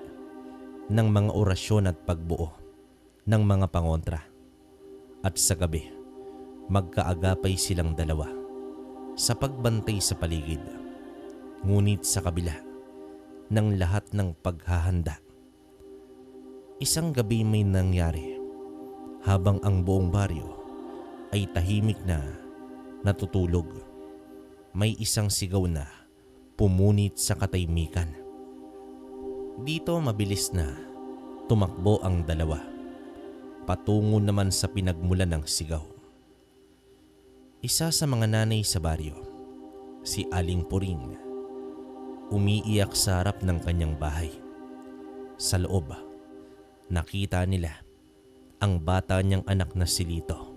A: ng mga orasyon at pagbuo ng mga pangontra. At sa gabi, magkaagapay silang dalawa sa pagbantay sa paligid. Ngunit sa kabila ng lahat ng paghahanda, isang gabi may nangyari habang ang buong baryo ay tahimik na natutulog. May isang sigaw na pumunit sa katahimikan. Dito mabilis na tumakbo ang dalawa, patungo naman sa pinagmulan ng sigaw. Isa sa mga nanay sa baryo, si Aling Puring, umiiyak sa harap ng kanyang bahay. Sa loob, nakita nila ang bata niyang anak na si Lito.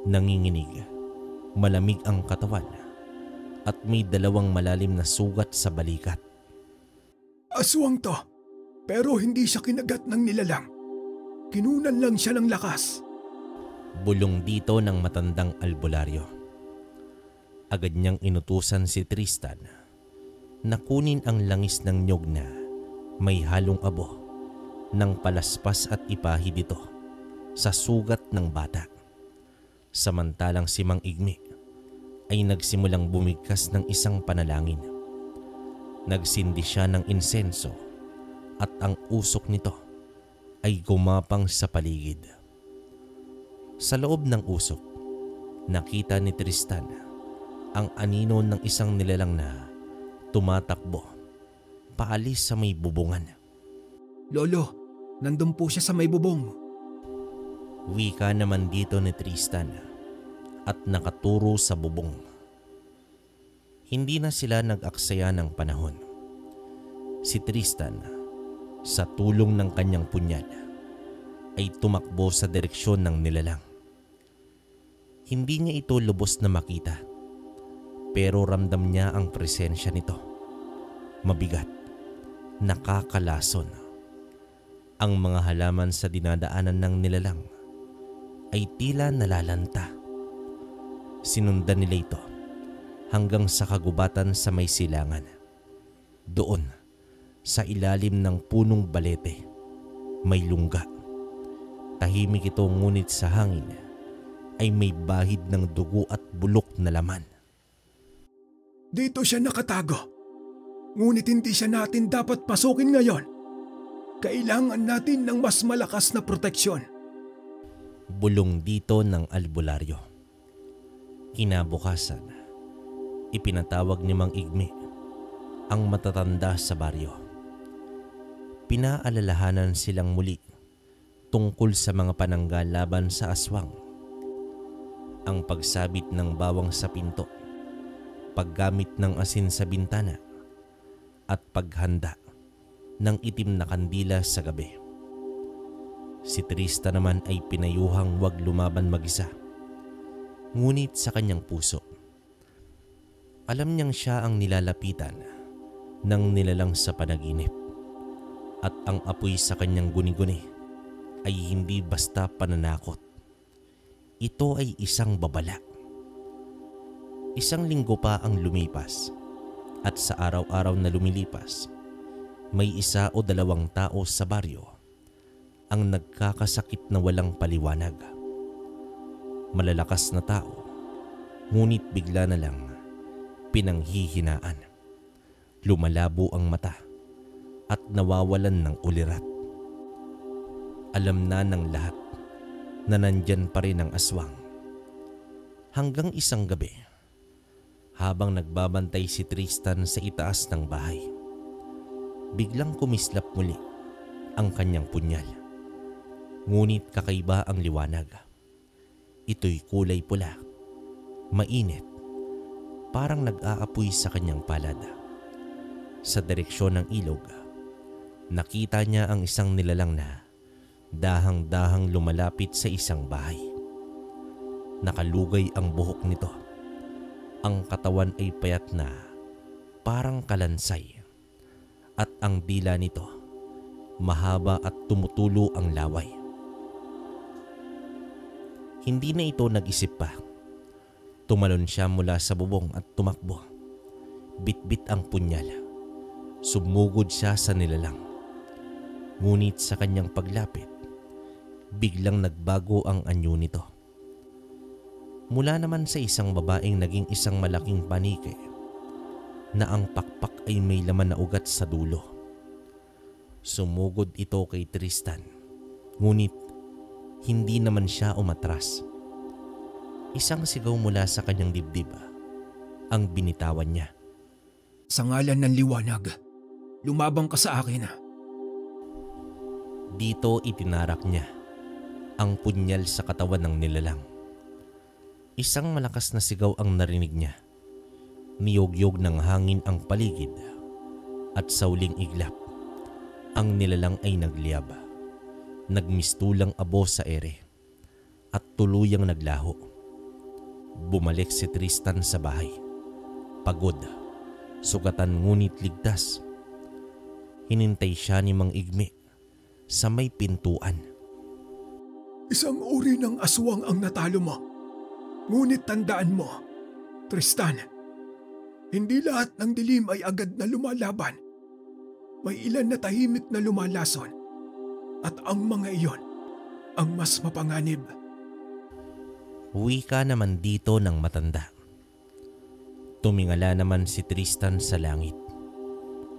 A: Nanginginig, malamig ang katawan at may 2 malalim na sugat sa balikat.
B: Aswang to, pero hindi siya kinagat ng nilalang. Kinunan lang siya ng lakas.
A: Bulong dito ng matandang albularyo. Agad niyang inutusan si Tristan na kunin ang langis ng niyog na may halong abo ng palaspas at ipahid ito sa sugat ng bata. Samantalang si Mang Igme ay nagsimulang bumigkas ng isang panalangin. Nagsindi siya ng insenso at ang usok nito ay gumapang sa paligid. Sa loob ng usok, nakita ni Tristan ang anino ng isang nilalang na tumatakbo paalis sa may bubungan.
B: Lolo, nandun po siya sa may bubong.
A: Wika naman dito ni Tristan at nakaturo sa bubong. Hindi na sila nag-aksaya ng panahon. Si Tristan, sa tulong ng kanyang punyal, ay tumakbo sa direksyon ng nilalang. Hindi niya ito lubos na makita, pero ramdam niya ang presensya nito. Mabigat, nakakalason. Ang mga halaman sa dinadaanan ng nilalang ay tila nalalanta. Sinundan nila ito hanggang sa kagubatan sa may silangan. Doon, sa ilalim ng punong balete, may lungga. Tahimik ito ngunit sa hangin ay may bahid ng dugo at bulok na laman.
B: Dito siya nakatago. Ngunit hindi siya natin dapat pasukin ngayon. Kailangan natin ng mas malakas na proteksyon.
A: Bulong dito ng albularyo. Kinabukasan, ipinatawag ni Mang Igme ang matatanda sa baryo. Pinaalalahanan silang muli tungkol sa mga panangga laban sa aswang. Ang pagsabit ng bawang sa pinto, paggamit ng asin sa bintana, at paghanda ng itim na kandila sa gabi. Si Tristan naman ay pinayuhang wag lumaban mag-isa. Ngunit sa kanyang puso, alam niyang siya ang nilalapitan ng nilalang sa panaginip. At ang apoy sa kanyang guni-guni ay hindi basta pananakot. Ito ay isang babala. Isang linggo pa ang lumipas at sa araw-araw na lumilipas, may 1 o 2 tao sa baryo ang nagkakasakit na walang paliwanag. Malalakas na tao, ngunit bigla na lang pinanghihinaan. Lumalabo ang mata at nawawalan ng ulirat. Alam na ng lahat na nandyan pa rin ang aswang. Hanggang isang gabi, habang nagbabantay si Tristan sa itaas ng bahay, biglang kumislap muli ang kanyang punyal. Ngunit kakaiba ang liwanag. Ito'y kulay pula, mainit, parang nag-aapoy sa kanyang palad. Sa direksyon ng ilog, nakita niya ang isang nilalang na dahang-dahang lumalapit sa isang bahay. Nakalugay ang buhok nito. Ang katawan ay payat na parang kalansay at ang dila nito mahaba at tumutulo ang laway. Hindi na ito nag-isip pa. Tumalon siya mula sa bubong at tumakbo. Bitbit ang punyal. Sumugod siya sa nilalang. Ngunit sa kanyang paglapit, biglang nagbago ang anyo nito. Mula naman sa isang babaeng naging isang malaking panike na ang pakpak ay may laman na ugat sa dulo. Sumugod ito kay Tristan, ngunit hindi naman siya umatras. Isang sigaw mula sa kanyang dibdib ang binitawan niya.
B: Sa ngalan ng liwanag, lumabang ka sa akin.
A: Dito itinarak niya ang punyal sa katawan ng nilalang. Isang malakas na sigaw ang narinig niya. Niyog-yog ng hangin ang paligid at sa uling iglap, ang nilalang ay nagliyab. Nagmistulang abo sa ere at tuluyang naglaho. Bumalik si Tristan sa bahay. Pagod, sugatan ngunit ligtas. Hinintay siya ni Mang Igme sa may pintuan.
B: Isang uri ng aswang ang natalo mo. Ngunit tandaan mo, Tristan, hindi lahat ng dilim ay agad na lumalaban. May ilan na tahimik na lumalason. At ang mga iyon ang mas mapanganib.
A: Wika naman dito ng matanda. Tumingala naman si Tristan sa langit.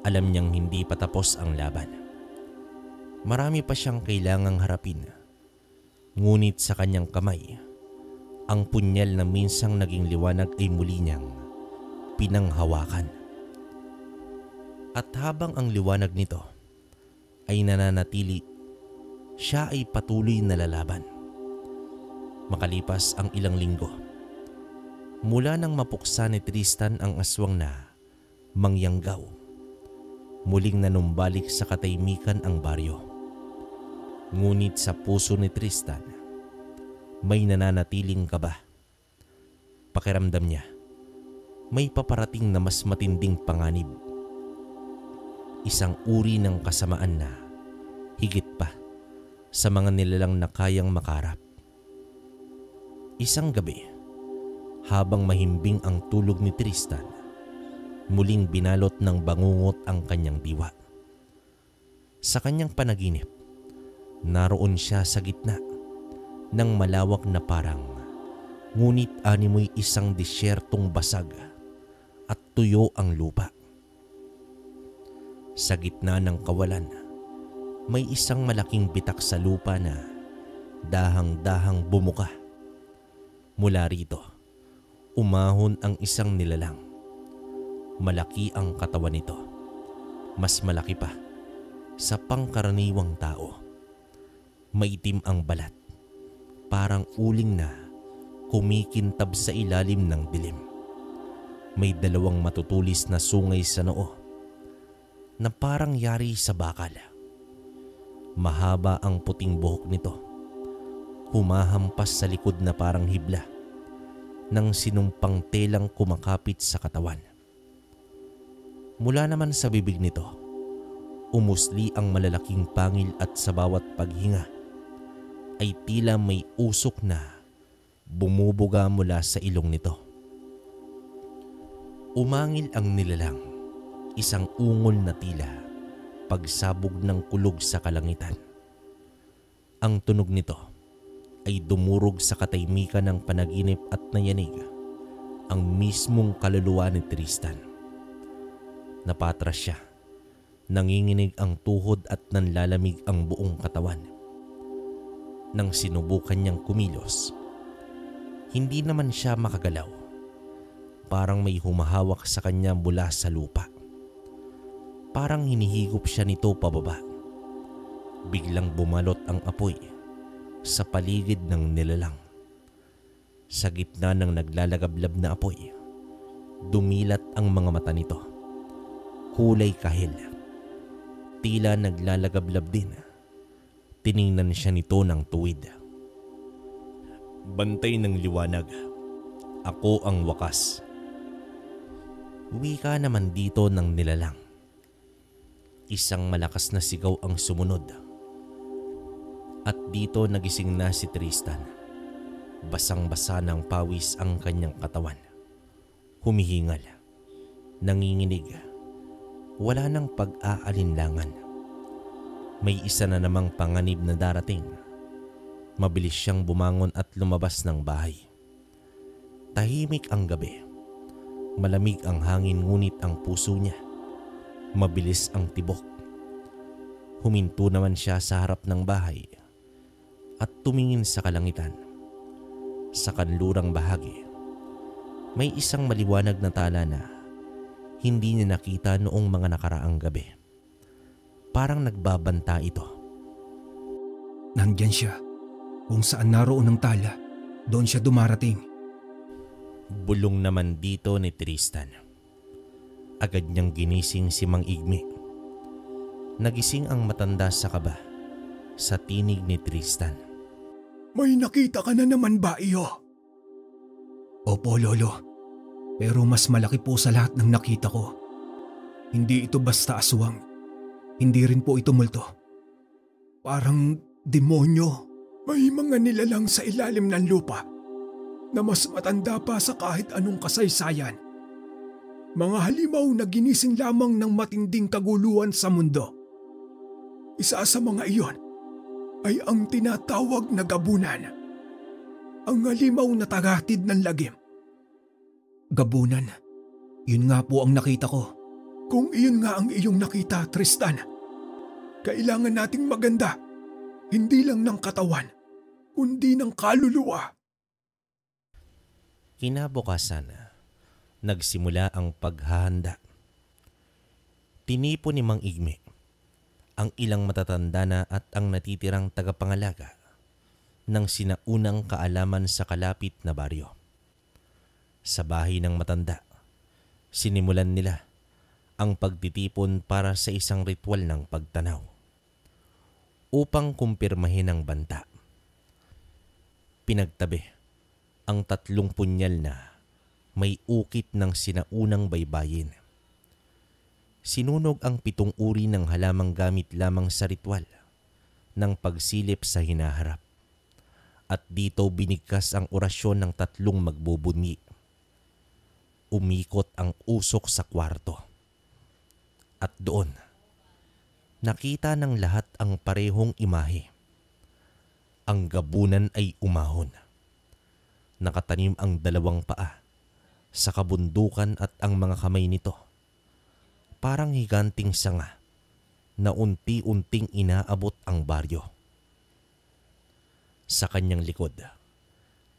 A: Alam niyang hindi pa tapos ang laban. Marami pa siyang kailangang harapin. Ngunit sa kanyang kamay, ang punyal na minsang naging liwanag ay muli niyang pinanghawakan. At habang ang liwanag nito ay nananatili, siya ay patuloy na lalaban. Makalipas ang ilang linggo, mula nang mapuksa ni Tristan ang aswang na Mangyanggaw, muling nanumbalik sa katahimikan ang baryo. Ngunit sa puso ni Tristan, may nananatiling kaba. Pakiramdam niya, may paparating na mas matinding panganib. Isang uri ng kasamaan na higit pa sa mga nilalang na kayang makarap. Isang gabi, habang mahimbing ang tulog ni Tristan, muling binalot ng bangungot ang kanyang diwa. Sa kanyang panaginip, naroon siya sa gitna ng malawak na parang, ngunit animoy isang disyertong basag at tuyo ang lupa. Sa gitna ng kawalan, may isang malaking bitak sa lupa na dahang-dahang bumuka. Mula rito, umahon ang isang nilalang. Malaki ang katawan nito. Mas malaki pa sa pangkaraniwang tao. Maitim ang balat, parang uling na kumikintab sa ilalim ng dilim. May dalawang matutulis na sungay sa noo na parang yari sa bakal. Mahaba ang puting buhok nito. Humahampas sa likod na parang hibla ng sinumpang telang kumakapit sa katawan. Mula naman sa bibig nito, umusli ang malalaking pangil at sa bawat paghinga ay tila may usok na bumubuga mula sa ilong nito. Umangil ang nilalang, isang ungol na tila pagsabog ng kulog sa kalangitan. Ang tunog nito ay dumurog sa katahimikan ng panaginip at nayanig ang mismong kaluluwa ni Tristan. Napatras siya, nanginginig ang tuhod at nanlalamig ang buong katawan. Nang sinubukan niyang kumilos, hindi naman siya makagalaw. Parang may humahawak sa kanya mula sa lupa. Parang hinihigop siya nito pababa. Biglang bumalot ang apoy sa paligid ng nilalang. Sa gitna ng naglalagablab na apoy, dumilat ang mga mata nito. Kulay kahil. Tila naglalagablab din. Tiningnan siya nito ng tuwid. Bantay ng liwanag. Ako ang wakas. Wika naman dito ng nilalang. Isang malakas na sigaw ang sumunod. At dito nagising na si Tristan. Basang-basa ng pawis ang kanyang katawan. Humihingal. Nanginginig. Wala nang pag-aalinlangan. May isa na namang panganib na darating. Mabilis siyang bumangon at lumabas ng bahay. Tahimik ang gabi. Malamig ang hangin ngunit ang puso niya. Mabilis ang tibok. Huminto naman siya sa harap ng bahay at tumingin sa kalangitan. Sa kanlurang bahagi, may isang maliwanag na tala na hindi niya nakita noong mga nakaraang gabi. Parang nagbabanta ito.
B: Nandyan siya. Kung saan naroon ang tala, doon siya dumarating.
A: Bulong naman dito ni Tristan. Agad niyang ginising si Mang Igme. Nagising ang matanda sa kaba sa tinig ni Tristan.
B: May nakita ka na naman ba, iyo? Opo, Lolo. Pero mas malaki po sa lahat ng nakita ko. Hindi ito basta aswang. Hindi rin po ito multo. Parang demonyo. May mga nilalang sa ilalim ng lupa na mas matanda pa sa kahit anong kasaysayan. Mga halimaw na ginising lamang ng matinding kaguluhan sa mundo. Isa sa mga iyon ay ang tinatawag na gabunan. Ang halimaw na tagatid ng lagim. Gabunan, yun nga po ang nakita ko. Kung iyon nga ang iyong nakita, Tristan, kailangan nating maganda. Hindi lang ng katawan, kundi ng kaluluwa.
A: Kinabukasan, nagsimula ang paghahanda. Tinipo ni Mang Igme ang ilang matatanda na at ang natitirang tagapangalaga ng sinaunang kaalaman sa kalapit na baryo. Sa bahay ng matanda, sinimulan nila ang pagtitipon para sa isang ritual ng pagtanaw upang kumpirmahin ang banta. Pinagtabi ang 3 punyal na may ukit ng sinaunang baybayin. Sinunog ang 7 uri ng halamang gamit lamang sa ritual ng pagsilip sa hinaharap. At dito binigkas ang orasyon ng 3 magbubunyi. Umikot ang usok sa kwarto. At doon, nakita ng lahat ang parehong imahe. Ang gabunan ay umahon. Nakatanim ang 2 paa sa kabundukan at ang mga kamay nito parang higanting sanga na unti-unting inaabot ang baryo. Sa kanyang likod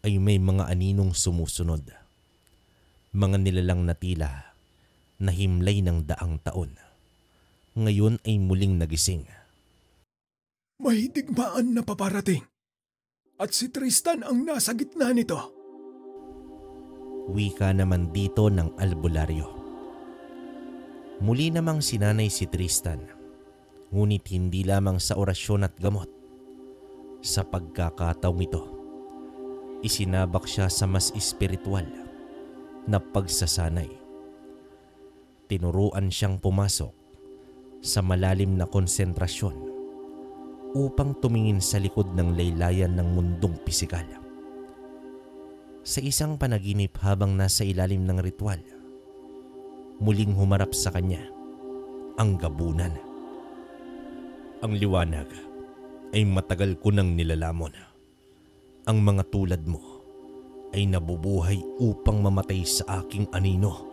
A: ay may mga aninong sumusunod. Mga nilalang na tila na himlay ng 100 taon. Ngayon ay muling nagising.
B: May digmaan na paparating at si Tristan ang nasa gitna nito.
A: Wika naman dito ng albularyo. Muli namang sinanay si Tristan, ngunit hindi lamang sa orasyon at gamot. Sa pagkakataong ito, isinabak siya sa mas espiritual na pagsasanay. Tinuruan siyang pumasok sa malalim na konsentrasyon upang tumingin sa likod ng laylayan ng mundong pisikal. Sa isang panaginip habang nasa ilalim ng ritual, muling humarap sa kanya ang gabunan. Ang liwanag ay matagal ko nang nilalamon. Ang mga tulad mo ay nabubuhay upang mamatay sa aking anino.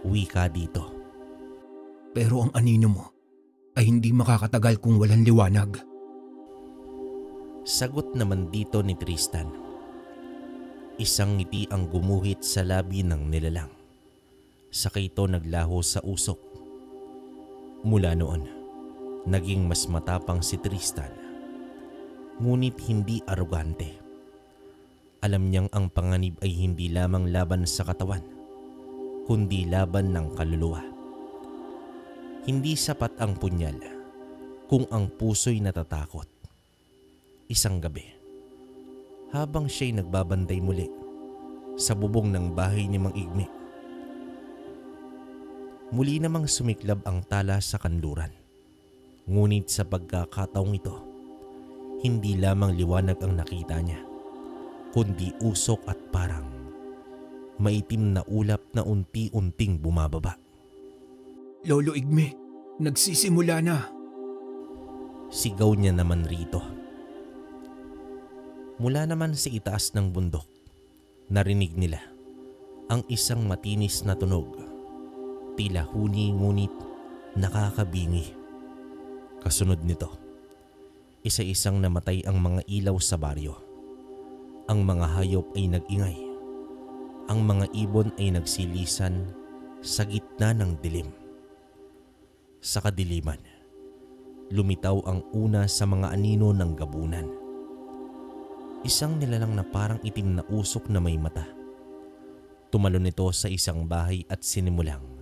A: Wika dito.
B: Pero ang anino mo ay hindi makakatagal kung walang liwanag.
A: Sagot naman dito ni Tristan. Isang ngiti ang gumuhit sa labi ng nilalang. Saka ito naglaho sa usok. Mula noon, naging mas matapang si Tristan. Ngunit hindi arogante. Alam niyang ang panganib ay hindi lamang laban sa katawan, kundi laban ng kaluluwa. Hindi sapat ang punyal kung ang puso'y natatakot. Isang gabi, habang siya'y nagbabantay muli sa bubong ng bahay ni Mang Igme, muli namang sumiklab ang tala sa kanluran. Ngunit sa pagkakataong ito, hindi lamang liwanag ang nakita niya, kundi usok at parang maitim na ulap na unti-unting bumababa.
B: Lolo Igme, nagsisimula na.
A: Sigaw niya naman rito. Mula naman sa itaas ng bundok, narinig nila ang isang matinis na tunog. Tila huni ngunit nakakabingi. Kasunod nito, isa-isang namatay ang mga ilaw sa baryo. Ang mga hayop ay nag-ingay. Ang mga ibon ay nagsilisan sa gitna ng dilim. Sa kadiliman, lumitaw ang una sa mga anino ng gabunan. Isang nilalang na parang itim na usok na may mata. Tumalon ito sa isang bahay at sinimulang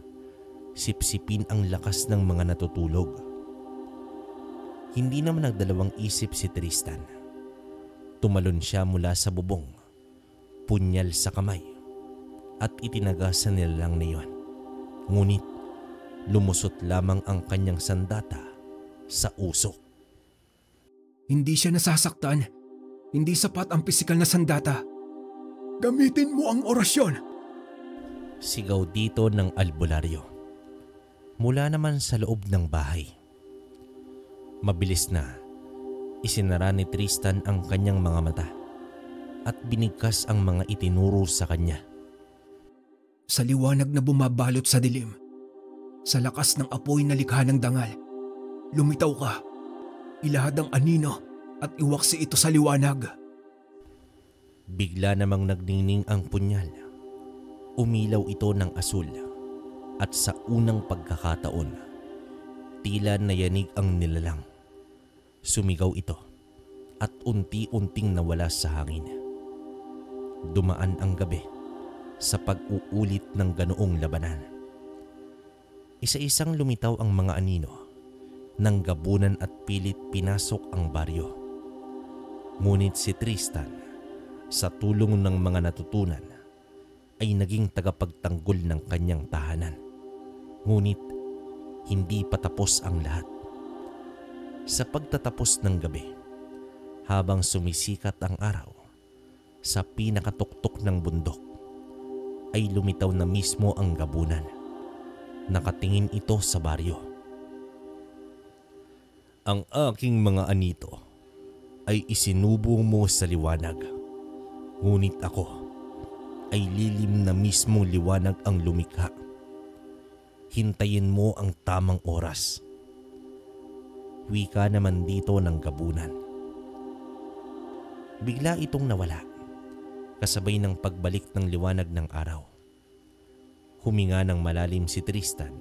A: sipsipin ang lakas ng mga natutulog. Hindi naman nagdalawang isip si Tristan. Tumalon siya mula sa bubong, punyal sa kamay, at itinaga sa nilalang na iyon. Ngunit lumusot lamang ang kanyang sandata sa usok.
B: Hindi siya nasasaktan. Hindi sapat ang pisikal na sandata. Gamitin mo ang orasyon.
A: Sigaw dito ng albularyo mula naman sa loob ng bahay. Mabilis na isinara ni Tristan ang kanyang mga mata at binigkas ang mga itinuro sa kanya.
B: Sa liwanag na bumabalot sa dilim, sa lakas ng apoy na likha ng dangal, lumitaw ka, ilahad ang anino at iwaksi ito sa liwanag.
A: Bigla namang nagningning ang punyal. Umilaw ito ng asul at sa unang pagkakataon, tila nayanig ang nilalang. Sumigaw ito at unti-unting nawala sa hangin. Dumaan ang gabi sa pag-uulit ng ganoong labanan. Isa-isang lumitaw ang mga anino ng gabunan at pilit pinasok ang baryo. Ngunit si Tristan, sa tulong ng mga natutunan, ay naging tagapagtanggol ng kanyang tahanan. Ngunit hindi pa tapos ang lahat. Sa pagtatapos ng gabi, habang sumisikat ang araw, sa pinakatuktok ng bundok, ay lumitaw na mismo ang gabunan. Nakatingin ito sa baryo. Ang aking mga anito ay isinubong mo sa liwanag, ngunit ako ay lilim na mismo liwanag ang lumikha. Hintayin mo ang tamang oras. Wika naman dito ng gabunan. Bigla itong nawala, kasabay ng pagbalik ng liwanag ng araw. Huminga ng malalim si Tristan.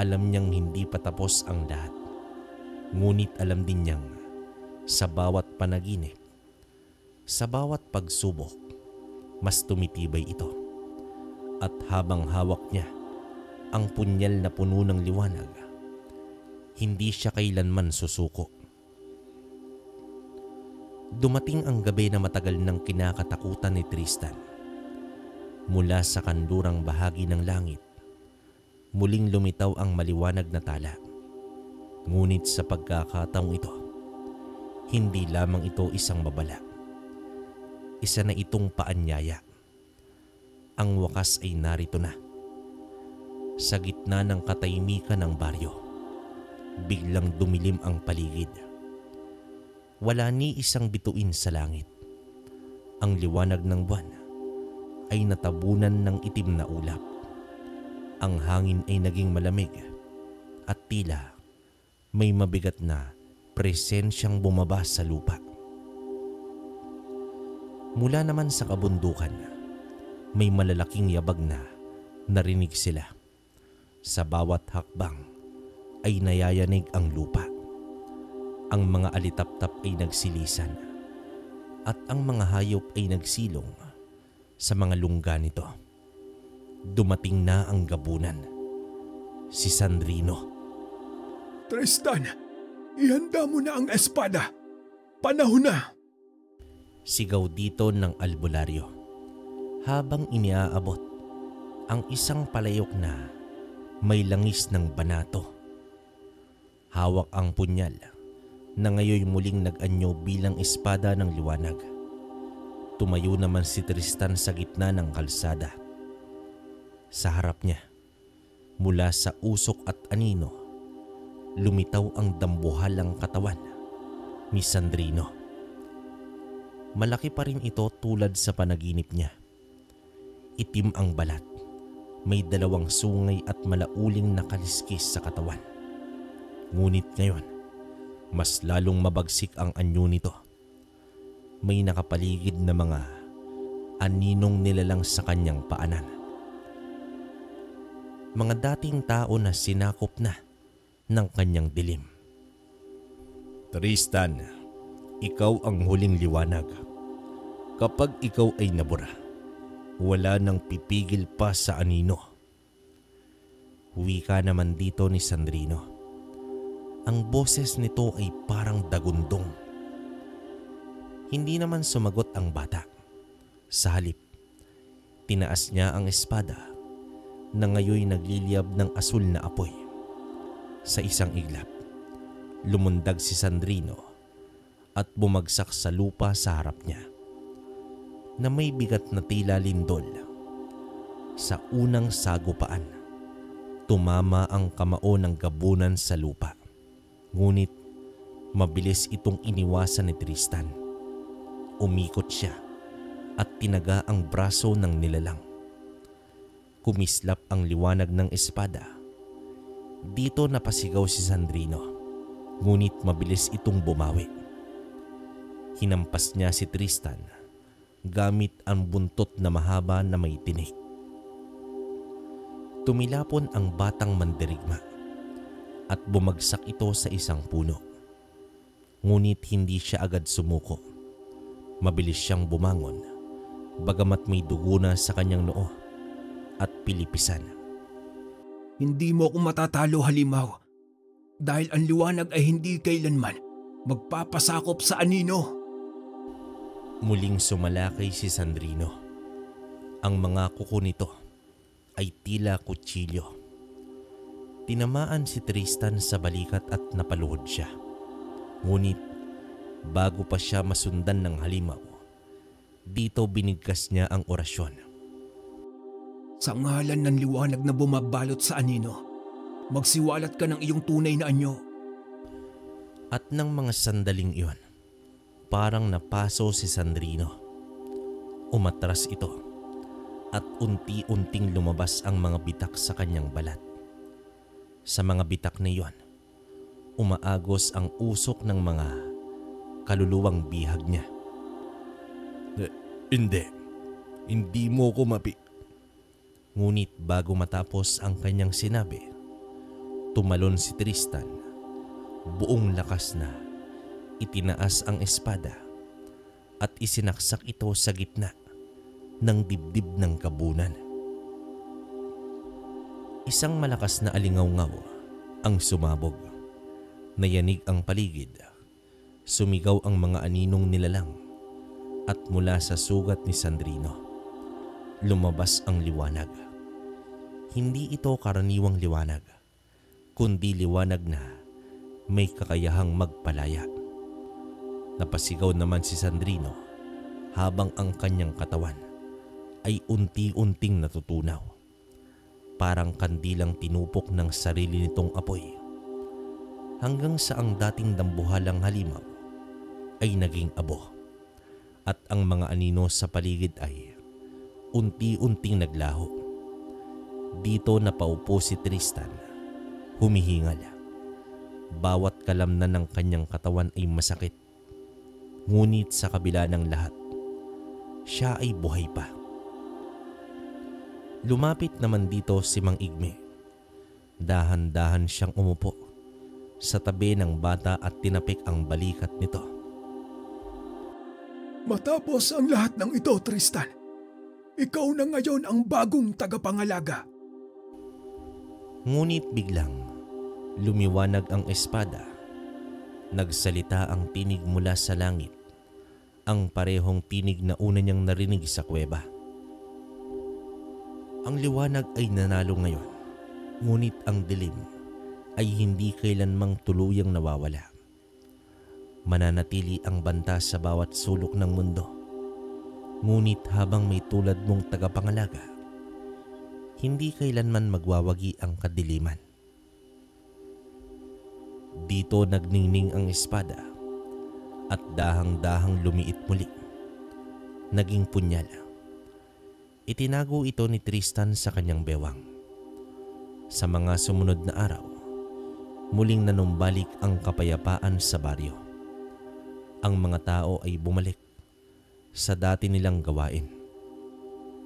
A: Alam niyang hindi pa tapos ang lahat. Ngunit alam din niyang sa bawat panaginip, sa bawat pagsubok, mas tumitibay ito. At habang hawak niya ang punyal na puno ng liwanag, hindi siya kailanman susuko. Dumating ang gabi na matagal nang kinakatakutan ni Tristan. Mula sa kanlurang bahagi ng langit, muling lumitaw ang maliwanag na tala. Ngunit sa pagkakataong ito, hindi lamang ito isang babala. Isa na itong paanyaya. Ang wakas ay narito na. Sa gitna ng katahimikan ng baryo, biglang dumilim ang paligid. Wala ni isang bituin sa langit. Ang liwanag ng buwan ay natabunan ng itim na ulap. Ang hangin ay naging malamig at tila may mabigat na presensyang bumaba sa lupa. Mula naman sa kabundukan, may malalaking yabag na narinig sila. Sa bawat hakbang ay nayayanig ang lupa. Ang mga alitaptap ay nagsilisan at ang mga hayop ay nagsilong sa mga lungga nito. Dumating na ang gabunan. Si Sandrino.
B: Tristan, ihanda mo na ang espada. Panahon na!
A: Sigaw dito ng albularyo habang iniaabot ang isang palayok na may langis ng banato. Hawak ang punyal na ngayon muling nag-anyo bilang espada ng liwanag. Tumayo naman si Tristan sa gitna ng kalsada. Sa harap niya, mula sa usok at anino, lumitaw ang dambuhalang katawan ni Sandrino. Malaki pa rin ito tulad sa panaginip niya. Itim ang balat, may dalawang sungay at malauling na kaliskis sa katawan. Ngunit ngayon, mas lalong mabagsik ang anyo nito. May nakapaligid na mga aninong nilalang sa kanyang paanan. Mga dating tao na sinakop na ng kanyang dilim. Tristan, ikaw ang huling liwanag. Kapag ikaw ay nabura, wala nang pipigil pa sa anino. Wika naman dito ni Sandrino. Ang boses nito ay parang dagundong. Hindi naman sumagot ang bata. Sa halip, tinaas niya ang espada na ngayoy nagliliyab ng asul na apoy. Sa isang iglap, lumundag si Sandrino at bumagsak sa lupa sa harap niya na may bigat na tila lindol. Sa unang sagupaan, tumama ang kamao ng gabunan sa lupa. Ngunit mabilis itong iniwasan ni Tristan. Umikot siya at tinaga ang braso ng nilalang. Kumislap ang liwanag ng espada. Dito napasigaw si Sandrino, ngunit mabilis itong bumawi. Hinampas niya si Tristan gamit ang buntot na mahaba na may tinik. Tumilapon ang batang mandirigma at bumagsak ito sa isang puno. Ngunit hindi siya agad sumuko. Mabilis siyang bumangon, bagamat may dugo na sa kanyang noo at pilipisan.
B: Hindi mo ako matatalo, halimaw. Dahil ang liwanag ay hindi kailanman magpapasakop sa anino.
A: Muling sumalakay si Sandrino. Ang mga kuko nito ay tila kutsilyo. Tinamaan si Tristan sa balikat at napaluhod siya. Ngunit bago pa siya masundan ng halimaw, dito binigkas niya ang orasyon.
B: Sa ngalan ng liwanag na bumabalot sa anino, magsiwalat ka ng iyong tunay na anyo.
A: At ng mga sandaling iyon, parang napaso si Sandrino. Umatras ito at unti-unting lumabas ang mga bitak sa kanyang balat. Sa mga bitak na iyon, umaagos ang usok ng mga kaluluwang bihag niya. Hindi mo ko Ngunit bago matapos ang kanyang sinabi, tumalon si Tristan. Buong lakas na itinaas ang espada at isinaksak ito sa gitna ng dibdib ng gabunan. Isang malakas na alingaw-ngaw ang sumabog. Nayanig ang paligid. Sumigaw ang mga aninong nilalang at mula sa sugat ni Sandrino, lumabas ang liwanag. Hindi ito karaniwang liwanag, kundi liwanag na may kakayahang magpalaya. Napasigaw naman si Sandrino habang ang kanyang katawan ay unti-unting natutunaw. Parang kandilang tinupok ng sarili nitong apoy. Hanggang sa ang dating dambuhalang halimaw ay naging abo. At ang mga anino sa paligid ay unti-unting naglaho. Dito napaupo si Tristan, humihingal. Bawat kalamnan ng kanyang katawan ay masakit. Ngunit sa kabila ng lahat, siya ay buhay pa. Lumapit naman dito si Mang Igme. Dahan-dahan siyang umupo sa tabi ng bata at tinapik ang balikat nito.
B: Matapos ang lahat ng ito, Tristan, ikaw na ngayon ang bagong tagapangalaga.
A: Ngunit biglang lumiwanag ang espada. Nagsalita ang tinig mula sa langit, ang parehong tinig na una niyang narinig sa kuweba. Ang liwanag ay nanalo ngayon, ngunit ang dilim ay hindi kailanmang tuluyang nawawala. Mananatili ang banta sa bawat sulok ng mundo. Ngunit habang may tulad mong tagapangalaga, hindi kailanman magwawagi ang kadiliman. Dito nagningning ang espada at dahang-dahang lumiit muli. Naging punyal. Itinago ito ni Tristan sa kanyang bewang. Sa mga sumunod na araw, muling nanumbalik ang kapayapaan sa baryo. Ang mga tao ay bumalik sa dati nilang gawain.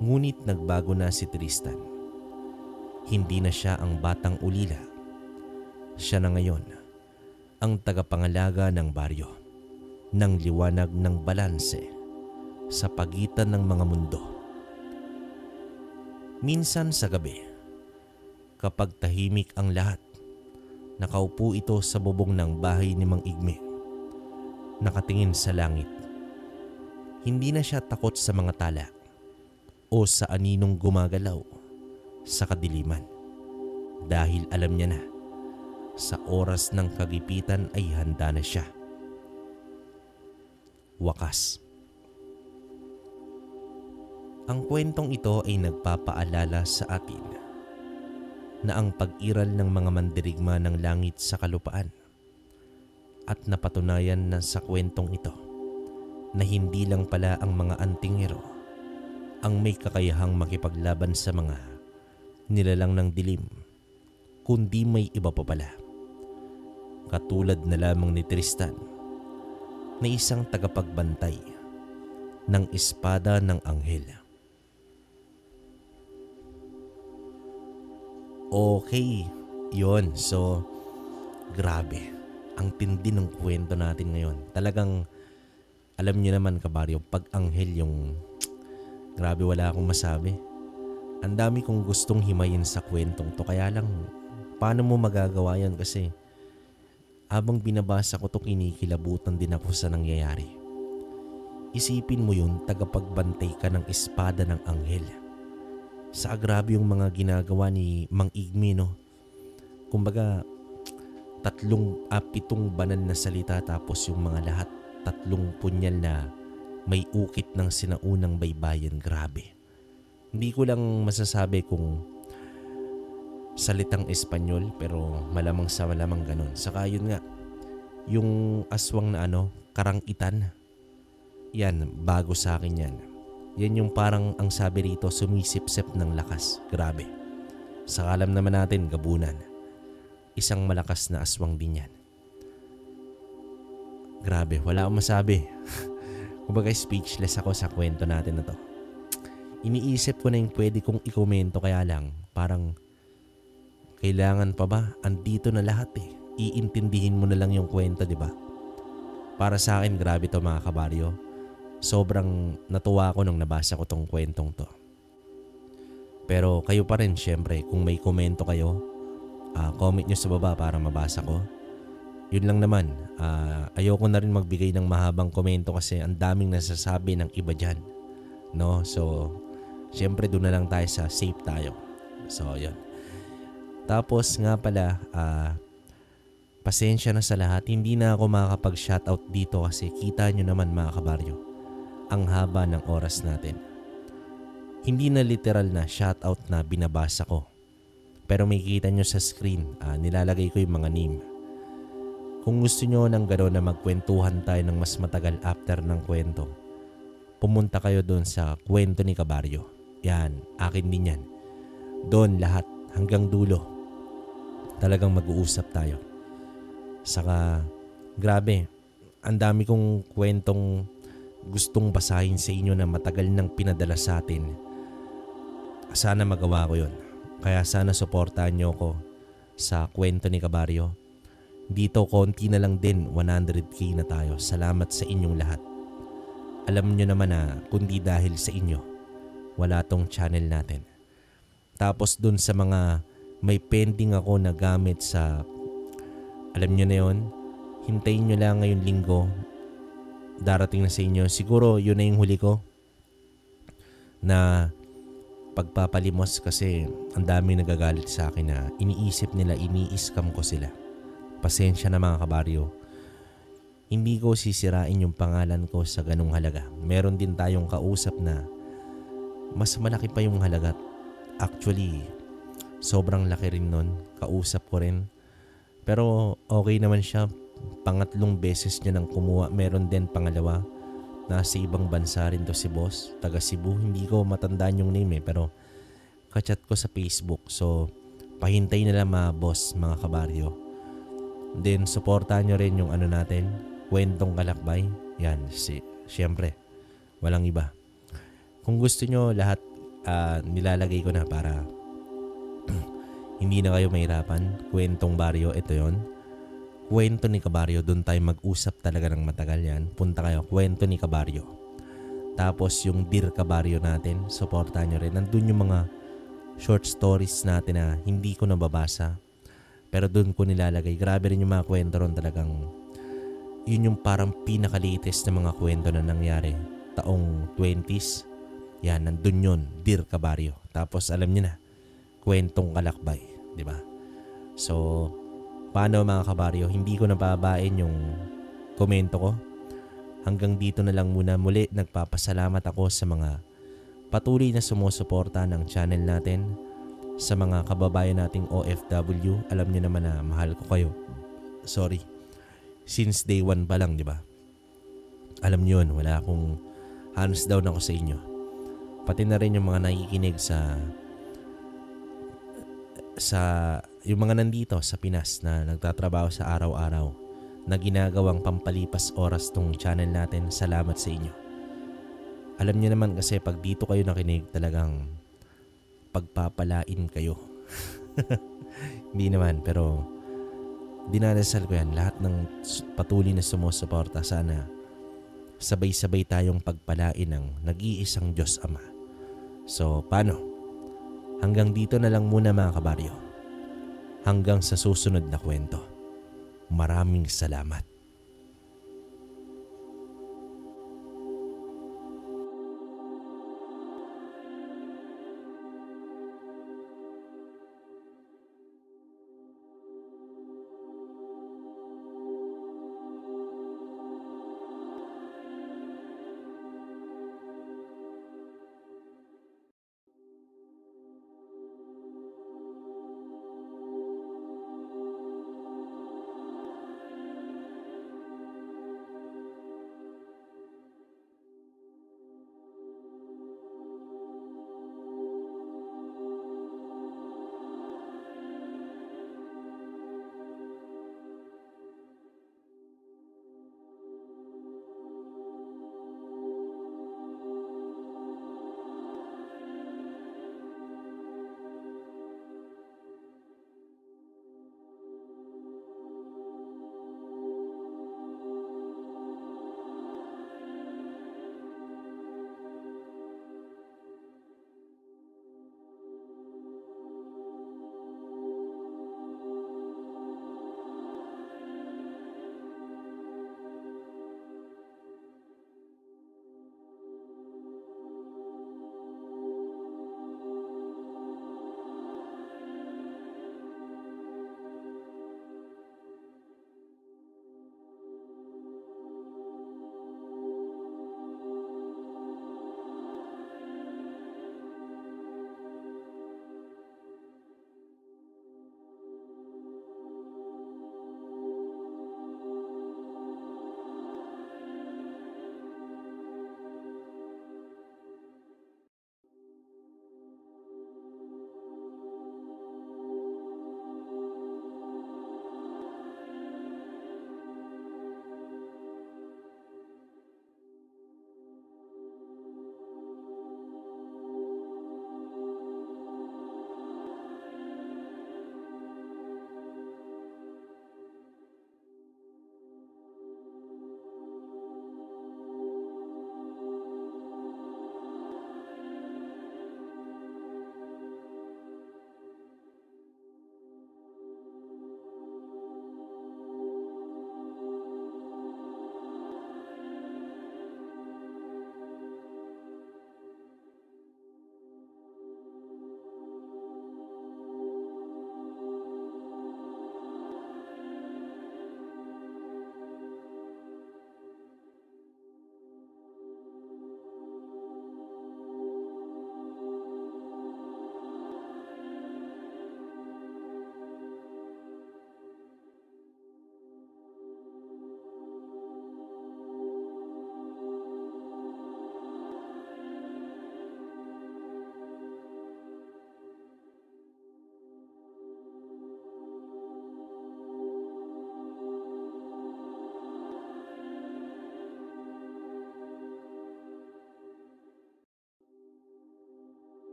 A: Ngunit nagbago na si Tristan. Hindi na siya ang batang ulila. Siya na ngayon ang tagapangalaga ng baryo ng liwanag ng balanse sa pagitan ng mga mundo. Minsan sa gabi, kapag tahimik ang lahat, nakaupo ito sa bubong ng bahay ni Mang Igme, nakatingin sa langit. Hindi na siya takot sa mga tala o sa aninong gumagalaw sa kadiliman dahil alam niya na sa oras ng kagipitan ay handa na siya. Wakas. Ang kwentong ito ay nagpapaalala sa atin na ang pag-iral ng mga mandirigma ng langit sa kalupaan at napatunayan na sa kwentong ito na hindi lang pala ang mga antingero ang may kakayahang makipaglaban sa mga nilalang ng dilim, kundi may iba pa pala. Katulad na lamang ni Tristan na isang tagapagbantay ng espada ng anghel. Okay, yon. So, grabe. Ang tindi ng kwento natin ngayon. Talagang, alam niyo naman kabaryo, pag anghel yung, grabe wala akong masabi. Ang dami kong gustong himayin sa kwentong to. Kaya lang, paano mo magagawa yan kasi habang binabasa ko to kinikilabutan din ako sa nangyayari. Isipin mo yun, tagapagbantay ka ng espada ng anghel. Sa grabe yung mga ginagawa ni Mang Igme, no? Kumbaga, 7 banal na salita tapos yung mga lahat 3 punyal na may ukit ng sinaunang baybayin. Grabe. Hindi ko lang masasabi kung salitang Espanyol pero malamang sa malamang ganun. Saka yun nga, yung aswang na karangitan. Yan, bago sa akin yan. Yan yung parang ang sabi rito, sumisip-sip ng lakas. Grabe. Saka alam naman natin, gabunan. Isang malakas na aswang din yan. Grabe, wala akong masabi. Kumbaga speechless ako sa kwento natin na to. Iniisip ko na yung pwede kong ikomento kaya lang parang kailangan pa ba? Andito na lahat eh. Iintindihin mo na lang yung kwento, di ba? Para sa akin, grabe to mga kabaryo. Sobrang natuwa ako nung nabasa ko tong kwentong to. Pero kayo pa rin, syempre, kung may komento kayo, comment nyo sa baba para mabasa ko. Yun lang naman. Ayoko na rin magbigay ng mahabang komento kasi ang daming nasasabi ng iba dyan. No? So, syempre doon na lang tayo sa safe tayo. So, yun. Tapos nga pala, pasensya na sa lahat. Hindi na ako makakapag-shoutout dito kasi kita nyo naman mga kabaryo, ang haba ng oras natin. Hindi na literal na shoutout na binabasa ko. Pero may kita nyo sa screen, nilalagay ko yung mga name. Kung gusto nyo ng gano'n na magkwentuhan tayo ng mas matagal after ng kwento, pumunta kayo doon sa kwento ni Kabaryo. Yan, akin din yan. Doon lahat hanggang dulo. Talagang mag-uusap tayo. Saka, grabe, ang dami kong kwentong gustong basahin sa inyo na matagal nang pinadala sa atin. Sana magawa ko yun. Kaya sana suportahan nyo ko sa kwento ni Kabaryo. Dito konti na lang din, 100k na tayo. Salamat sa inyong lahat. Alam nyo naman na kundi dahil sa inyo, wala tong channel natin. Tapos dun sa mga may pending ako na gamit sa, alam nyo na yun, hintayin nyo lang ngayong linggo. Darating na sa inyo. Siguro yun na yung huli ko na pagpapalimos kasi ang dami nagagalit sa akin na iniisip nila ini-scam ko sila. Pasensya na mga kabaryo. Hindi ko sisirain yung pangalan ko sa ganung halaga. Meron din tayong kausap na mas malaki pa yung halaga. Actually, sobrang laki rin nun. Kausap ko rin. Pero okay naman siya. Pangatlong beses niya nang kumuha. Meron din pangalawa. Nasa ibang bansa rin to si boss. Taga Cebu. Hindi ko matandaan yung name pero kachat ko sa Facebook. So, pahintay na lang mga boss, mga kabaryo. Then, supportahan nyo rin yung natin. Kwentong Kalakbay. Yan, syempre. Walang iba. Kung gusto nyo lahat, nilalagay ko na para hindi na kayo mahirapan. Kwentong Baryo, ito yon. Kwento ni Kabaryo, doon tayo mag-usap talaga ng matagal yan. Punta kayo, Kwento ni Kabaryo. Tapos yung Dear Kabaryo natin, supportahan nyo rin. Nandun yung mga short stories natin na hindi ko nababasa. Pero doon ko nilalagay. Grabe rin yung mga kwento ron, talagang yun yung parang pinaka-latest na mga kwento na nangyari. Taong 20s. Yan, nandun yun, Dear Kabaryo. Tapos alam nyo na, Kwentong Kalakbay. Diba? So, paano mga kabaryo, hindi ko nababain yung komento ko. Hanggang dito na lang muna. Muli, nagpapasalamat ako sa mga patuloy na sumusuporta ng channel natin. Sa mga kababayan nating OFW, alam niyo naman na mahal ko kayo. Sorry. Since day 1 pa lang, di ba? Alam niyo yun, wala akong hands down ako sa inyo. Pati na rin yung mga nakikinig yung mga nandito sa Pinas na nagtatrabaho sa araw-araw na ginagawang pampalipas oras tong channel natin. Salamat sa inyo. Alam niyo naman kasi pag dito kayo nakinig, talagang pagpapalain kayo. Hindi naman, pero dinadasal ko yan. Lahat ng patuloy na sumusuporta, sana sabay-sabay tayong pagpalain ng nag-iisang Diyos Ama. So, paano? Hanggang dito na lang muna mga kabaryo. Hanggang sa susunod na kwento. Maraming salamat.